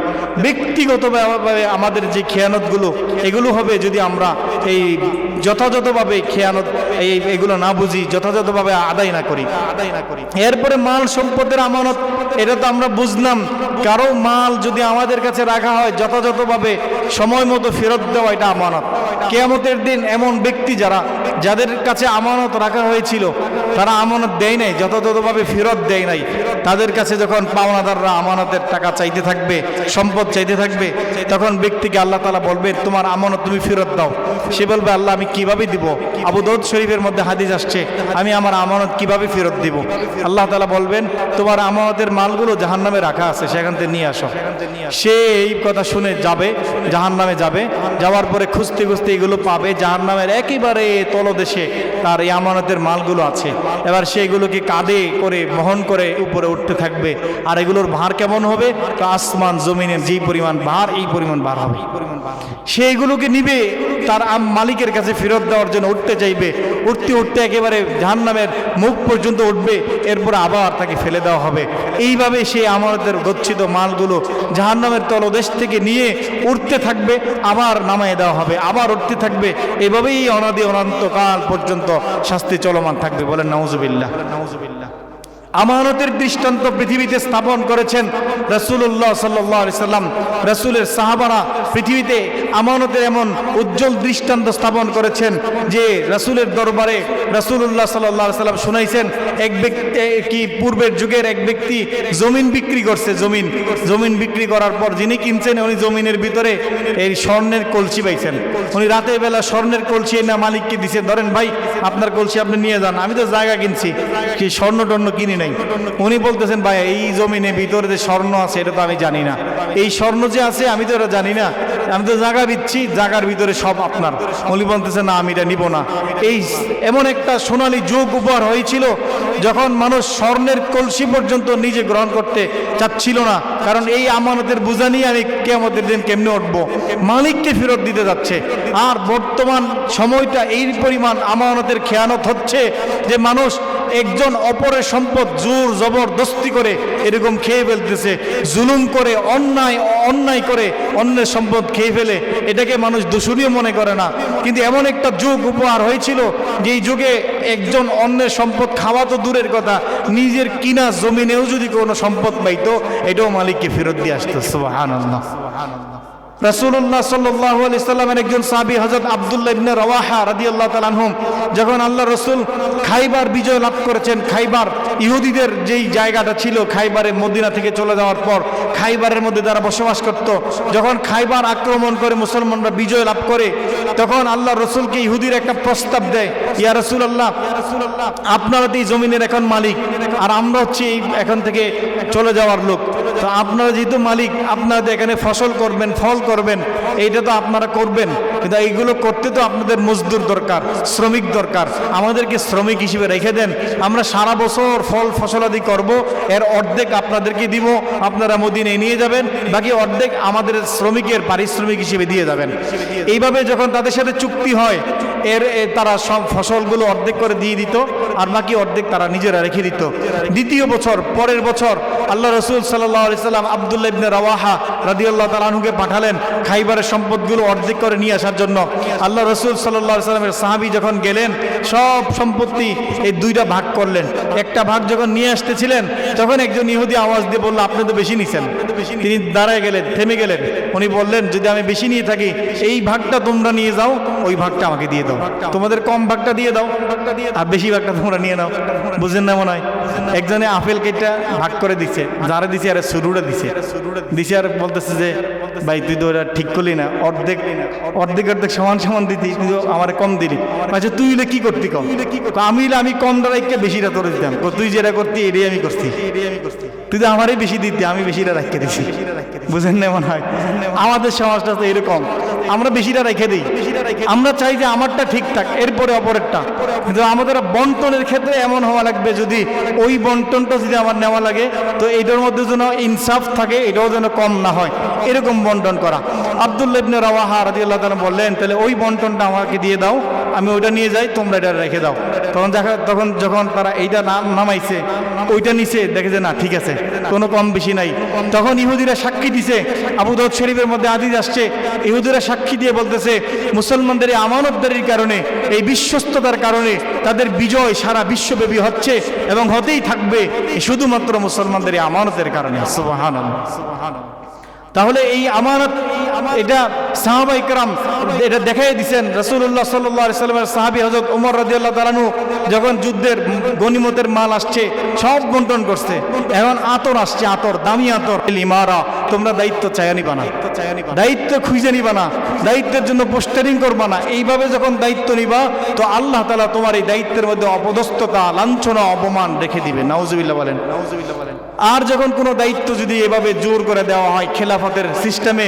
ব্যক্তিগতভাবে আমাদের যে খেয়ানতগুলো এগুলো হবে যদি আমরা এই যথাযথভাবে খেয়ানত এগুলো না বুঝি, যথাযথভাবে আদায় না করি। এরপরে মাল সম্পদের আমানত, এটা তো আমরা বুঝলাম, কারো মাল যদি আমাদের কাছে রাখা হয় যথাযথভাবে সময় মতো ফেরত দেওয়া, এটা আমানত। কিয়ামতের দিন এমন ব্যক্তি যাদের কাছে আমানত রাখা হয়েছিল তারা আমানত দেয় নাই, যথাযথভাবে ফেরত দেয় নাই, তাদের কাছে যখন পাওনাদাররা আমানতের টাকা চাইতে থাকবে, সম্পদ চাইতে থাকবে, তখন ব্যক্তিকে আল্লাহ তাআলা বলবে তোমার আমানত তুমি ফেরত দাও। সে বলবে আল্লাহ আমি কিভাবে দিব? আবু দাউদ শরীফের মধ্যে হাদিস আসছে, আমি আমার আমানত কিভাবে ফেরত দিব? আল্লাহ তাআলা বলবেন তোমার আমানতের মালগুলো জাহান্নামে রাখা আছে, সেখান থেকে নিয়ে আসো। সে এই কথা শুনে যাবে, জাহান্নামে যাবে, যাওয়ার পরে খুঁজতে খুঁজতে এগুলো পাবে জাহান্নামের একেবারে তলদেশে তার এই আমানতের মালগুলো আছে। এবার সেগুলোকে কাঁধে করে বহন করে উপরে উঠতে থাকবে। আর এগুলোর ভার কেমন হবে? তো আসমান জমিনের যেই পরিমাণ ভার, এই পরিমাণ ভার হবে। সেইগুলোকে নিবে, তার মালিকের কাছে ফেরত দেওয়ার জন্য উঠতে চাইবে, উঠতে উঠতে একেবারে জাহান্নামের মুখ পর্যন্ত উঠবে, এরপর আবার তাকে ফেলে দেওয়া হবে। এইভাবে সেই আমানতের গচ্ছিত মালগুলো জাহান্নামের তলদেশ থেকে নিয়ে উঠতে থাকবে, আবার নামায় দেওয়া হবে, আবার উঠতে থাকবে। এভাবেই অনাদি অনন্তকাল পর্যন্ত শাস্তি চলমান থাকবে। বলেন নাউজুবিল্লাহ। আমানতের দৃষ্টান্ত পৃথিবীতে স্থাপন করেছেন রাসূলুল্লাহ সাল্লাল্লাহু আলাইহি সাল্লাম। রাসূলের সাহাবারা পৃথিবীতে আমানতের এমন উজ্জ্বল দৃষ্টান্ত স্থাপন করেছেন যে রাসূলের দরবারে রাসূলুল্লাহ সাল্লাল্লাহু আলাইহি সাল্লাম শুনাইছেন, এক ব্যক্তি পূর্বের যুগের এক ব্যক্তি জমিন বিক্রি করছে। জমিন বিক্রি করার পর যিনি কিনছেন উনি জমিনের ভিতরে এই স্বর্ণের কলসি পাইছেন। উনি রাতের বেলা স্বর্ণের কলসি না মালিককে দিছে, ধরেন ভাই আপনার কলসি আপনি নিয়ে যান, আমি তো জায়গা কিনছি, কি স্বর্ণ টর্ণ কিনি নাই। উনি বলতেছেন ভাই এই জমিনের ভিতরে যে স্বর্ণ আছে এটা তো আমি জানি না, এই স্বর্ণ যে আছে আমি তো এটা জানি না, আমি তো জায়গা দিচ্ছি, জায়গার ভিতরে সব আপনার। উনি বলতেছেন না আমি এটা নিব না। এই এমন একটা সোনালী যুগ উপহার হয়েছিল যখন মানুষ স্বর্ণের কলসি পর্যন্ত নিজে গ্রহণ করতে চাচ্ছিল না, কারণ এই আমানতের বোঝা নিয়ে আমি কিয়ামতের দিন কেমনে উঠবো, মালিককে ফেরত দিতে যাচ্ছে। আর বর্তমান সময়টা এই পরিমাণ আমানতের খেয়ানত হচ্ছে যে মানুষ একজন অপরের সম্পদ জোর জবরদস্তি করে এরকম খেয়ে ফেলতেছে, জুলুম করে অন্যায় করে অন্যের সম্পদ খেয়ে ফেলে, এটাকে মানুষ দূষণীয় মনে করে না। কিন্তু এমন একটা যুগ উপহার হয়েছিল যেই যুগে একজন অন্যের সম্পদ খাওয়া তো দূরের কথা, নিজের কিনা জমিনেও যদি কোনো সম্পদ পাইতো এটাও মালিককে ফেরত দিয়ে আসতো। সুবহানাল্লাহ। রাসূলুল্লাহ সাল্লাল্লাহু আলাইহি সাল্লামের একজন সাহাবী হযরত আব্দুল্লাহ ইবনে রাওয়াহা রাদিয়াল্লাহু তাআলা আনহু যখন আল্লাহ রাসূল খাইবার বিজয় লাভ করেছেন, খাইবার ইহুদিদের যেই জায়গাটা ছিল, খাইবারে মদিনা থেকে চলে যাওয়ার পর খাইবারের মধ্যে তারা বসবাস করত, যখন খাইবার আক্রমণ করে মুসলমানরা বিজয় লাভ করে, তখন আল্লাহ রাসূলকে ইহুদির একটা প্রস্তাব দেয়, ইয়া রাসূলুল্লাহ আপনারা তো এই জমিনের এখন মালিক, আর আমরা হচ্ছে এখান থেকে চলে যাওয়ার লোক, তো আপনারা যেহেতু মালিক আপনারা এখানে ফসল করবেন, ফল করবেন, এইটা তো আপনারা করবেন, কিন্তু এইগুলো করতে তো আপনাদের মজদুর দরকার, শ্রমিক দরকার, আমাদেরকে শ্রমিক হিসেবে রেখে দেন, আমরা সারা বছর ফল ফসলাদি করব, এর অর্ধেক আপনাদেরকে দিব, আপনারা মদিনায় নিয়ে যাবেন, বাকি অর্ধেক আমাদের শ্রমিকের পারিশ্রমিক হিসেবে দিয়ে যাবেন। এইভাবে যখন তাদের সাথে চুক্তি হয়, তারা সব ফসলগুলো অর্ধেক করে দিয়ে দিত, আর বাকি অর্ধেক তারা নিজেরা রেখে দিত। দ্বিতীয় বছর, পরের বছর আল্লাহ রাসূল সাল্লাল্লাহু আলাইহি সাল্লাম আব্দুল্লাহ ইবনে রাওয়াহা রাদিয়াল্লাহু তাআলা আনহুকে পাঠালেন খাইবারের সম্পদগুলো অর্ধেক করে নিয়ে আসার জন্য। আল্লাহ রাসূল সাল্লাল্লাহু আলাইহি সাল্লামের সাহাবী যখন গেলেন, সব সম্পত্তি এই দুইটা ভাগ করলেন। একটা ভাগ যখন নিয়ে আসতেছিলেন, তখন একজন ইহুদি আওয়াজ দিয়ে বলল আপনি তো বেশি নিছেন। তিনি দাঁড়ায় গেলেন, থেমে গেলেন। উনি বললেন যদি আমি বেশি নিয়ে থাকি, এই ভাগটা তোমরা নিয়ে যাও, ওই ভাগটা আমাকে দিয়ে দাও, তোমাদের কম ভাগটা দিয়ে দাও, আর বেশি ভাগটা তোমরা নিয়ে নাও। বুঝেন না মনে হয়? একজনে আপেল কেটে ভাগ করে দিচ্ছে, যারা দিছে আর শুরুটা দিছে, আর বলতেছে যে ভাই তুই তো ওরা ঠিক করলি না, অর্ধেক সমান সমান দিতি, কিন্তু আমার কম দিলি। আচ্ছা তুই কি করতি কম? আমি কম দাঁড়াইকে বেশিটা তোরে দিতাম, তুই যেটা করতি এটাই আমি করছি। তুই তো আমারই বেশি দিতে, আমি বেশিটা রেখে দিছি। বুঝেন না মনে হয়? আমাদের সমাজটা তো এরকম, আমরা বেশিটা রেখে দিই। আমরা চাই যে আমারটা ঠিক থাক, এরপরে অপরেরটা। কিন্তু আমাদের বন্টনের ক্ষেত্রে এমন হওয়া লাগবে, যদি ওই বন্টনটা যদি আমার নেওয়া লাগে, তো এইটার মধ্যে যেন ইনসাফ থাকে, এটাও যেন কম না হয়, এরকম বন্টন করা। আব্দুল্লাহ ইবনে রাওয়াহা রাদিয়াল্লাহু তাআলা বললেন, তাহলে ওই বন্টনটা আমাকে দিয়ে দাও, আমি ওইটা নিয়ে যাই, তোমরা এটা রেখে দাও। তখন যখন তারা এইটা নামাইছে, ওইটা নিচে দেখে যে না ঠিক আছে, কোনো কম বেশি নাই, তখন ইহুদিরা সাক্ষী দিছে। আবু দাউদ শরীফের মধ্যে হাদিস আসছে, ইহুদিরা সাক্ষী দিয়ে বলতেছে, মুসলমানদের এই আমানতদারির কারণে, এই বিশ্বস্ততার কারণে তাদের বিজয় সারা বিশ্বব্যাপী হচ্ছে এবং হতেই থাকবে, শুধুমাত্র মুসলমানদের এই আমানতের কারণে। সুবহানাল্লাহ, সুবহানাল্লাহ। তাহলে এই আমানত, এটা সাহাবায়ে কেরাম এটা দেখাই দিয়েছেন। রাসূলুল্লাহ সাল্লাল্লাহু আলাইহি সাল্লামের সাহাবী হযরত ওমর রাদিয়াল্লাহু তাআলা আনহু যখন যুদ্ধের গনিমতের মাল আসছে সব বন্টন করছে। এখন আতর আসছে, আতর, দামি আতর। লিমারা, তোমরা দায়িত্ব চাইয়া নিবা না, দায়িত্ব খুঁজে নিবা না, দায়িত্বের জন্য পোস্টারিং করবা না। এইভাবে যখন দায়িত্ব নিবা, তো আল্লাহ তাআলা তোমার এই দায়িত্বের মধ্যে অপদস্থতা, লাঞ্ছনা, অপমান রেখে দিবে। নাউজুবিল্লাহ বলেন, নাউজুবিল্লাহ বলেন। আর যখন কোনো দায়িত্ব যদি এভাবে জোর করে দেওয়া হয়, খেলাফতের সিস্টেমে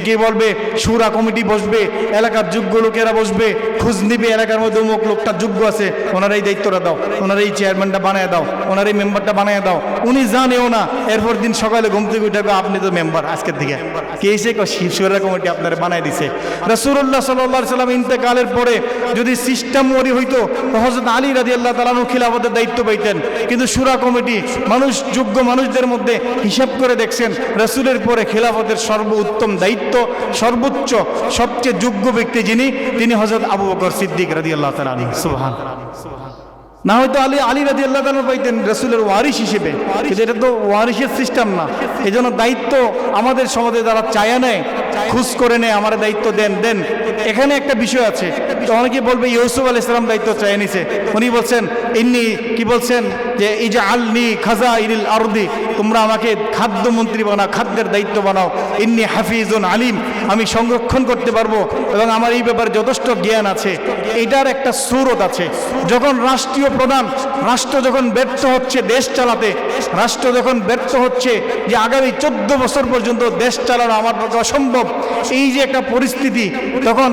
কে বলবে, শুরা কমিটি বসবে, এলাকার যোগ্য লোকেরা বসবে, খোঁজ নিবে এলাকার মধ্যে অমুক লোকটা যোগ্য আছে, ওনার এই দায়িত্বটা দাও, ওনার এই চেয়ারম্যানটা বানিয়ে দাও, ওনার এই মেম্বারটা বানিয়ে দাও। উনি জানেও না, এরপর দিন সকালে ঘুম থেকে উঠে আপনি তো মেম্বার আজকের থেকে, কে এসে শুরা কমিটি আপনারা বানিয়ে দিছে। রাসূলুল্লাহ সাল্লাল্লাহু আলাইহি সাল্লাম ইন্তেকালের পরে যদি সিস্টেম ওরি হইতো, হযরত আলী রাদিয়াল্লাহু তাআলা আনহু খিলাফতের দায়িত্ব পাইতেন। কিন্তু শুরা কমিটি মানুষ, যোগ্য মানুষদের মধ্যে হিসাব করে দেখছেন, রাসূলের পরে খিলাফতের সর্বোত্তম দায়িত্ব, সর্বোচ্চ সবচেয়ে যোগ্য ব্যক্তি যিনি, তিনি হযরত আবু বকর সিদ্দিক রাদিয়াল্লাহু তাআলা আনহু। সুবহানাল্লাহ। না হয়তো আলী রাদিয়াল্লাহু তাআলা পাইতেন রাসূলের ওয়ারিস হিসেবে, কিন্তু এটা তো ওয়ারিসের সিস্টেম না। এই জন্য দায়িত্ব আমাদের সমাজে যারা চায়া নেয়, খুশ করে নেয়, আমার দায়িত্ব দেন দেন। এখানে একটা বিষয় আছে, তো অনেকে বলবে ইউসুফ আলাইহিস সালাম দায়িত্ব চায় নিছে, উনি বলছেন ইন্নি, কি বলছেন যে ইজআলনি খাযাইনিল আরদি, তোমরা আমাকে খাদ্যমন্ত্রী বানাও, খাদ্যের দায়িত্ব বানাও। ইন্নি হাফিজুন আলিম, আমি সংরক্ষণ করতে পারবো এবং আমার এই ব্যাপারে যথেষ্ট জ্ঞান আছে। এটার একটা সুরত আছে। যখন রাষ্ট্রীয় প্রধান, রাষ্ট্র যখন ব্যর্থ হচ্ছে দেশ চালাতে, রাষ্ট্র যখন ব্যর্থ হচ্ছে যে আগামী 14 বছর পর্যন্ত দেশ চালানো আমার পক্ষে অসম্ভব, এই যে একটা পরিস্থিতি, তখন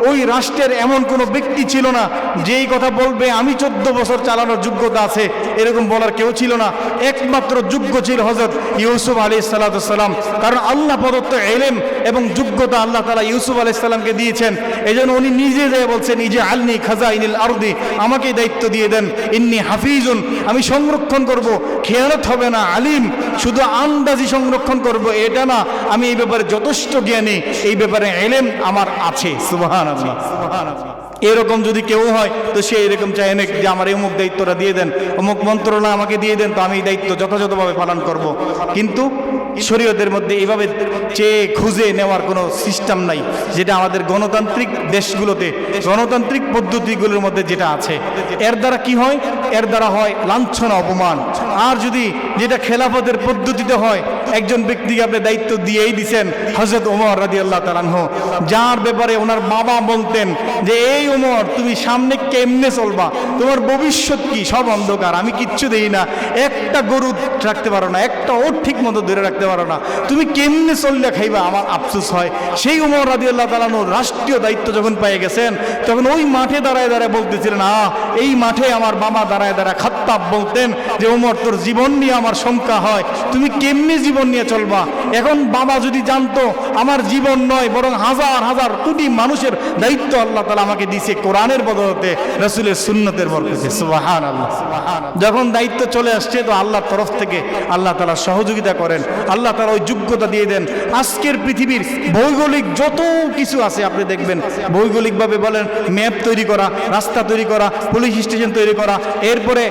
ওই রাষ্ট্রের এমন কোনো ব্যক্তি ছিল না যে এই কথা বলবে আমি 14 বছর চালানোর যোগ্যতা আছে, এরকম বলার কেউ ছিল না। একমাত্র যোগ্য ছিল হযরত ইউসুফ আলাইহিস সালাম, কারণ আল্লাহ প্রদত্ত ইলম এবং যোগ্যতা আল্লাহ তাআলা ইউসুফ আলাইহিস সালামকে দিয়েছেন। এজন্য উনি নিজে যেয়ে বলছেন, ইজআলনি খাযাইনিল আরদি, আমাকে দায়িত্ব দিয়ে দেন। ইন্নি হাফিজুন, আমি সংরক্ষণ করব, খেয়ানত হবে না। আলিম, শুধু আন্দাজি সংরক্ষণ করব এটা না, আমি এই ব্যাপারে যথেষ্ট জ্ঞানী, এই ব্যাপারে ইলম আমার আছে। সুবহানাল্লাহ, সুবহানাল্লাহ। এরকম যদি কেউ হয়, তো সে এরকম চায় না যে আমার অমুক দায়িত্বটা দিয়ে দেন, অমুক মন্ত্রণালয় আমাকে দিয়ে দেন, তো আমি এই দায়িত্ব যথাযথভাবে পালন করব। কিন্তু শরীয়তের মধ্যে এইভাবে চেয়ে খুঁজে নেওয়ার কোনো সিস্টেম নাই, যেটা আমাদের গণতান্ত্রিক দেশগুলোতে, গণতান্ত্রিক পদ্ধতিগুলোর মধ্যে যেটা আছে। এর দ্বারা কি হয়? এর দ্বারা হয় লাঞ্ছনা, অপমান। আর যদি যেটা খেলাফতের পদ্ধতিতে হয়, একজন ব্যক্তিকে আপনি দায়িত্ব দিয়েই দিছেন, হযরত ওমর রাদিয়াল্লাহু তাআলা আনহু, যার ব্যাপারে ওনার বাবা বলতেন যে এই ওমর, তুমি সামনে কেমনে চলবা, তোমার ভবিষ্যৎ কি, সব অন্ধকার, আমি কিচ্ছু দেই না, একটা গরু রাখতে পারো না, একটা ওর ঠিক মতো ধরে রাখতে পারো না, তুমি কেমনে চললে খাইবা, আমার আফসোস হয়। সেই ওমর রাদিয়াল্লাহু তাআলা আনহু রাষ্ট্রীয় দায়িত্ব যখন পেয়ে গেছেন, তখন ওই মাঠে দাঁড়ায় দাঁড়ায় বলতেছিলেন, এই মাঠে আমার বাবা দাঁড়ায় দাঁড়ায় খাত্তাব বলতেন যে ওমর, তোর জীবন নিয়ে আমার শঙ্কা হয়, তুমি কেমনে জীবন নিয়ে চলবা। এখন বাবা যদি জানতো আমার জীবন নয়, বরং হাজার হাজার কোটি মানুষের দায়িত্ব আল্লাহ তাআলা আমাকে দিয়েছে কোরআনের বদৌলতে, রাসূলের সুন্নতের বরকতে। সুবহানাল্লাহ। যখন দায়িত্ব চলে আসছে, তো আল্লাহর তরফ থেকে আল্লাহ তাআলা সহযোগিতা করেন, আল্লাহ তাআলা ওই যোগ্যতা দিয়ে দেন। আজকের পৃথিবীর ভৌগোলিক যত কিছু আছে আপনি দেখবেন, ভৌগোলিকভাবে বলেন, ম্যাপ তৈরি করা, রাস্তা তৈরি করা, পুলিশ স্টেশন তৈরি করা, এরপরে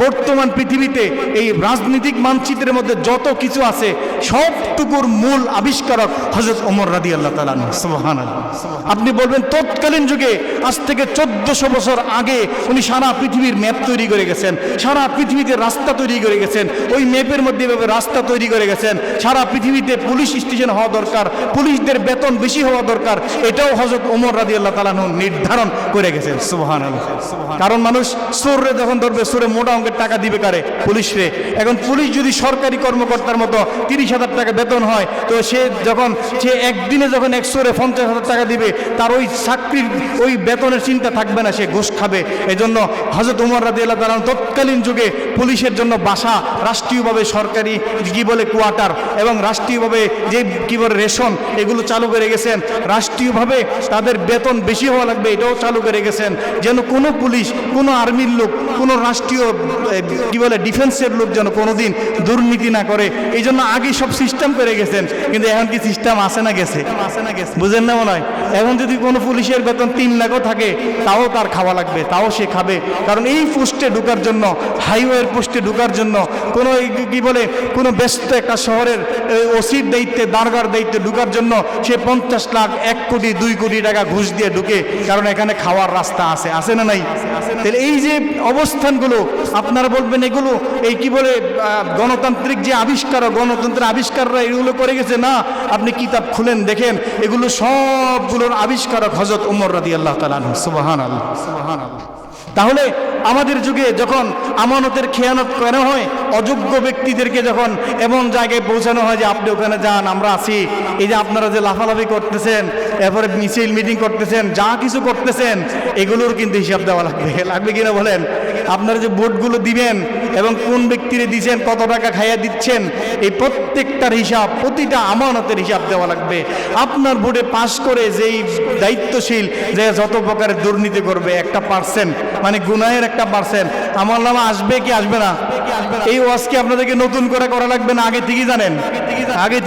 বর্তমান পৃথিবীতে এই রাজনৈতিক মানচিত্রের মধ্যে যত কিছু আছে, সবটুকুর মূল আবিষ্কারক হযরত ওমর রাদিয়াল্লাহু তাআলা আনহু। সুবহানাল্লাহ। আপনি বলবেন তৎকালীন যুগে, আজ থেকে 1400 বছর আগে উনি সারা পৃথিবীর ম্যাপ তৈরি করে গেছেন, সারা পৃথিবীতে রাস্তা তৈরি করে গেছেন, ওই ম্যাপের মধ্যে এভাবে রাস্তা তৈরি করে গেছেন। সারা পৃথিবীতে পুলিশ স্টেশন হওয়া দরকার, পুলিশদের বেতন বেশি হওয়া দরকার, এটাও হযরত ওমর রাদিয়াল্লাহু তাআলা আনহু নির্ধারণ করে গেছেন। সুবহানাল্লাহ। কারণ মানুষ চোরে যখন ধরবে, চোরে মোটা অঙ্কের টাকা দিবে কারে? পুলিশরে। এখন পুলিশ যদি সরকারি কর্মকর্তার মতো 30,000 টাকা বেতন হয়, তো সে একদিনে যখন 150,000 টাকা দিবে, তার ওই চাকরির ওই বেতনের চিন্তা থাকবে না, সে ঘুষ খাবে। এই জন্য হযরত ওমর রাদিয়াল্লাহু তাআলা তৎকালীন যুগে পুলিশের জন্য বাসা, রাষ্ট্রীয়ভাবে সরকারি কোয়ার্টার এবং রাষ্ট্রীয়ভাবে যে রেশন, এগুলো চালু করে গেছেন। রাষ্ট্রীয়ভাবে তাদের বেতন বেশি হওয়া লাগবে, এটাও চালু করে গেছেন, যেন কোনো পুলিশ, কোনো আর্মির লোক, কোনো রাষ্ট্রীয় ডিফেন্সের লোক যেন কোনোদিন দুর্নীতি না করে। এই জন্য আগে সব সিস্টেম করে গেছেন। কিন্তু এখন কি সিস্টেম আসে না গেছে? বুঝেন না মনে হয়? এখন যদি কোনো পুলিশের বেতন 3 লাখও থাকে, তাও তার খাওয়া লাগবে, তাও সে খাবে। কারণ এই পোস্টে ঢোকার জন্য, হাইওয়ের পোস্টে ঢোকার জন্য, কোনো কোনো ব্যস্ত একটা শহরের ওসির দায়িত্বে, দারোগার দায়িত্বে ঢোকার জন্য সে 50 লাখ, 1 কোটি, 2 কোটি টাকা ঘুষ দিয়ে ঢুকে। কারণ এখানে খাওয়ার রাস্তা আছে না নাই? তাহলে এই যে অবস্থানগুলো, আপনারা বলবেন এগুলো এই গণতান্ত্রিক যে আবিষ্কার, গণতন্ত্রের আবিষ্কাররা এগুলো করে গেছে না। আপনি কিতাব খুলেন, দেখেন, এগুলো সবগুলোর আবিষ্কারক হযরত ওমর রাদিয়াল্লাহু তাআলা আনহু। সুবহানাল্লাহ, সুবহানাল্লাহ। তাহলে আমাদের যুগে যখন আমানতের খেয়ানত করা হয়, অযোগ্য ব্যক্তিদেরকে যখন এমন জায়গায় পৌঁছানো হয় যে আপনি ওখানে যান, আমরা আছি, এই যে আপনারা যে লাফালাফি করতেছেন, এরপরে মিছিল মিটিং করতেছেন, যা কিছু করতেছেন, এগুলোর কিন্তু হিসাব দেওয়া লাগবে কিনা বলেন? আপনারা যে ভোটগুলো দিবেন এবং কোন ব্যক্তিরে দিচ্ছেন, কত টাকা খাইয়া দিচ্ছেন, এই প্রত্যেকটার হিসাব, প্রতিটা আমানতের হিসাব দেওয়া লাগবে। আপনার ভোটে পাশ করে যেই দায়িত্বশীল যে যত প্রকারের দুর্নীতি করবে, 1% মানে গুনাহের 1%, আমার নামে আসবে কি আসবে না? এই ওয়াজকে আপনাদেরকে নতুন করে করা লাগবে না, আগে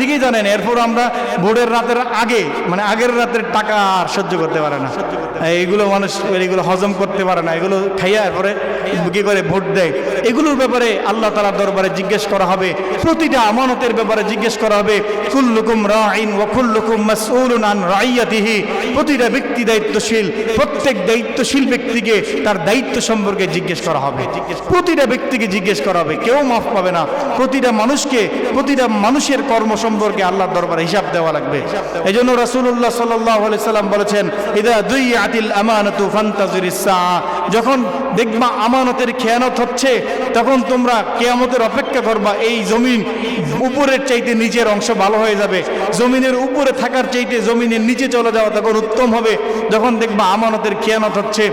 থেকেই জানেন। এরপর আমরা ভোটের রাতের আগে, মানে আগের রাতের টাকা আর সহ্য করতে পারে না, এইগুলো মানুষ এগুলো হজম করতে পারে না, এগুলো খাইয়া এরপরে কি করে ভোট দেয়। এগুলোর ব্যাপারে আল্লাহ তাআলার দরবারে জিজ্ঞেস করা হবে, প্রতিটা আমানতের ব্যাপারে জিজ্ঞেস করা হবে। কুল্লুকুম রাঈন ওয়া কুল্লুকুম মাসউলুন আন রাইয়াতিহি। প্রতিটা ব্যক্তি দায়িত্বশীল, প্রত্যেক দায়িত্বশীল ব্যক্তিকে তার দায়িত্ব সম্পর্কে জিজ্ঞেস করা হবে, প্রতিটা ব্যক্তিকে জিজ্ঞেস করা হবে, কেউ মাফ পাবে না। প্রতিটা মানুষকে, প্রতিটা মানুষের কর্ম সম্পর্কে আল্লাহর দরবারে হিসাব দেওয়া লাগবে। এই জন্য রাসূলুল্লাহ সাল্লাল্লাহু আলাইহি সাল্লাম বলেছেন, ইদা দুইয়াতিল আমানাতু ফান্তাজিরিস সাআ। যখন দেখবা আমানতের খেয়ানত হচ্ছে, তখন তোমরা কিয়ামতের অপেক্ষা করবা। এই জমিন উপরের চাইতে নিচের অংশ ভালো হয়ে যাবে, জমিনের উপরে থাকার চাইতে জমিনের নিচে চলে যাওয়া তখন উত্তম হবে, যখন দেখবা আমানতের খেয়ানত হচ্ছে।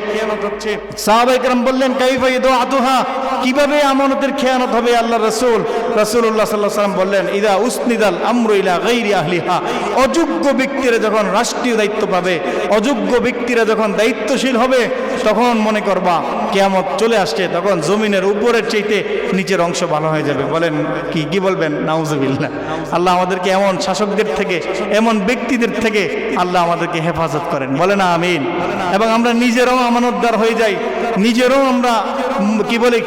সাহাবায়ে কেরাম বললেন, কাইফা ইয়াদুহা, কিভাবে আমানতের খেয়ানত হবে আল্লাহর রাসূল? রাসূলুল্লাহ সাল্লাল্লাহু আলাইহি ওয়াসাল্লাম বললেন, ইদা উসনিদাল আমরু ইলা গায়রি আহলিহা। অযোগ্য ব্যক্তিরা যখন রাষ্ট্রীয় দায়িত্ব পাবে, অযোগ্য ব্যক্তিরা যখন দায়িত্বশীল হবে, তখন মনে করবা কিয়ামত চলে আসছে, তখন জমিনের উপরের চাইতে নিচের অংশ ভালো হয়ে যাবে। বলেন কি বলবেন? নাউজুবিল্লাহ। আল্লাহ আমাদেরকে এমন শাসকদের থেকে, এমন ব্যক্তিদের থেকে আল্লাহ আমাদেরকে হেফাজত করেন, বলেন আমিন। এবং আমরা নিজেরাও আমানতদার হয়ে যাই, নিজেরাও আমরা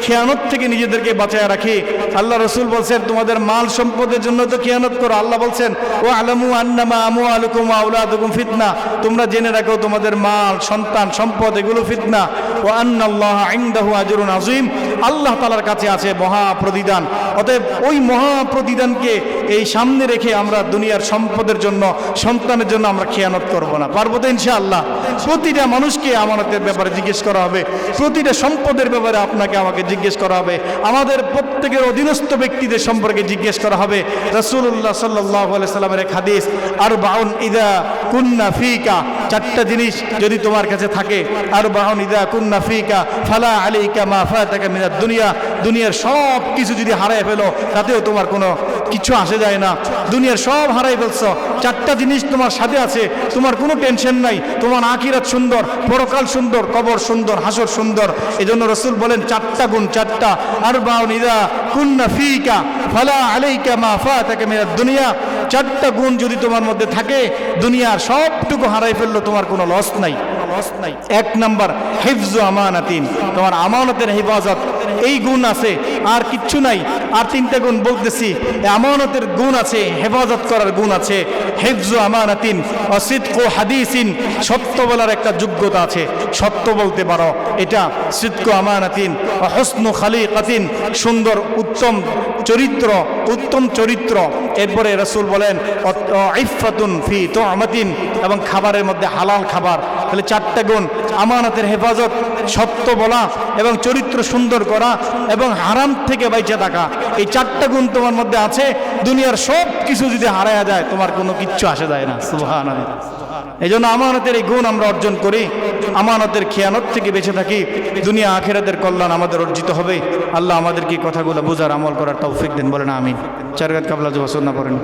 খেয়ানত থেকে নিজেদেরকে বাঁচায় রাখি। আল্লাহ রাসূল বলছেন, তোমাদের মাল সম্পদের জন্য তো খেয়ানত করো। আল্লাহ বলছেন, ওয়া আলামু আন্নামা আমওয়ালুকুম ওয়া আওলাদুকুম ফিতনা। তোমরা জেনে রাখো তোমাদের মাল, সন্তান, সম্পদ এগুলো ফিতনা। ওয়া আন্নাল্লাহা ইনদাহু আজরুন আযীম। আল্লাহ তাআলার কাছে আছে মহা প্রতিদান। অতএব ওই মহা প্রতিদানকে এই সামনে রেখে আমরা দুনিয়ার সম্পদের জন্য, সন্তানের জন্য আমরা খেয়ানত করব না। পারবো তো ইনশাআল্লাহ? প্রতিটা মানুষকে আমানতের ব্যাপারে জিজ্ঞেস করা হবে, প্রতিটা সম্পদের ব্যাপারে আপনাকে আমাকে জিজ্ঞেস করা হবে, আমাদের প্রত্যেকের অধীনস্থ ব্যক্তিদের সম্পর্কে জিজ্ঞেস করা হবে। রাসূলুল্লাহ সাল্লাল্লাহু আলাইহি সাল্লামের এক হাদিস, আরবাউন ইদা কুন্না ফিকা, 4টা জিনিস যদি তোমার কাছে থাকে, আরবাউন ইদা কুন্না ফিকা ফালা আলাইকা মা ফাতাকা মিনাদ দুনিয়া। দুনিয়ার সব কিছু যদি হারায় ফেলো, তাতেও তোমার কোনো কিছু আসে যায় না। দুনিয়ার সব হারাই ফেলছো, 4টা জিনিস তোমার সাথে আছে, তোমার কোনো টেনশন নাই। তোমার আখিরাত সুন্দর, পরকাল সুন্দর, কবর সুন্দর, হাসর সুন্দর। এজন্য রাসূল বলেন 4টা গুণ, 4টা। আরবাউন ইদা কুন্না ফিকা ফালা আলাইকা মা ফাতাকা মিনাদ দুনিয়া। 4টা গুণ যদি তোমার মধ্যে থাকে, দুনিয়ার সবটুকু হারাই ফেললো, তোমার কোনো লস নাই। 1 নাম্বার হিফজু আমানাতিন, তোমার আমানতের হেফাজত, এই গুণ আছে, আর কিচ্ছু নাই। আর 3টা গুণ বলতেছি, আমানতের গুণ আছে, হেফাজত করার গুণ আছে। হিফজু আমানাতিন ওয়া সিদকু হাদিসিন, সত্য বলার একটা যোগ্যতা আছে, সত্য বলতে পারো, এটা সিদকু আমানাতিন। ওয়া হুসনু খালিকাতিন, সুন্দর উত্তম চরিত্র, উত্তম চরিত্র। এরপরে রাসূল বলেন ইফাতুন ফি তুআমাতিন, এবং খাবারের মধ্যে হালাল খাবার, তাহলে চারটা গুণ: আমানতের হেফাজত, সত্য বলা এবং চরিত্র সুন্দর করা এবং হারাম থেকে বাইচে থাকা। এই চারটা গুণ তোমার মধ্যে আছে, দুনিয়ার সব কিছু যদি হারায়া যায় তোমার কোনো কিচ্ছু আসে যায় না। সুবহানাল্লাহ। এই জন্য আমানতের এই গুণ আমরা অর্জন করি, আমানতের খেয়ানত থেকে বেঁচে থাকি, দুনিয়া আখিরাতের কল্যাণ আমাদের অর্জিত হবে। আল্লাহ আমাদেরকে এই কথাগুলো বোঝার, আমল করার তৌফিক দেন, বলেন আমিন। চার রাকাত কাবলা জোহর সুন্নাহ পড়েন।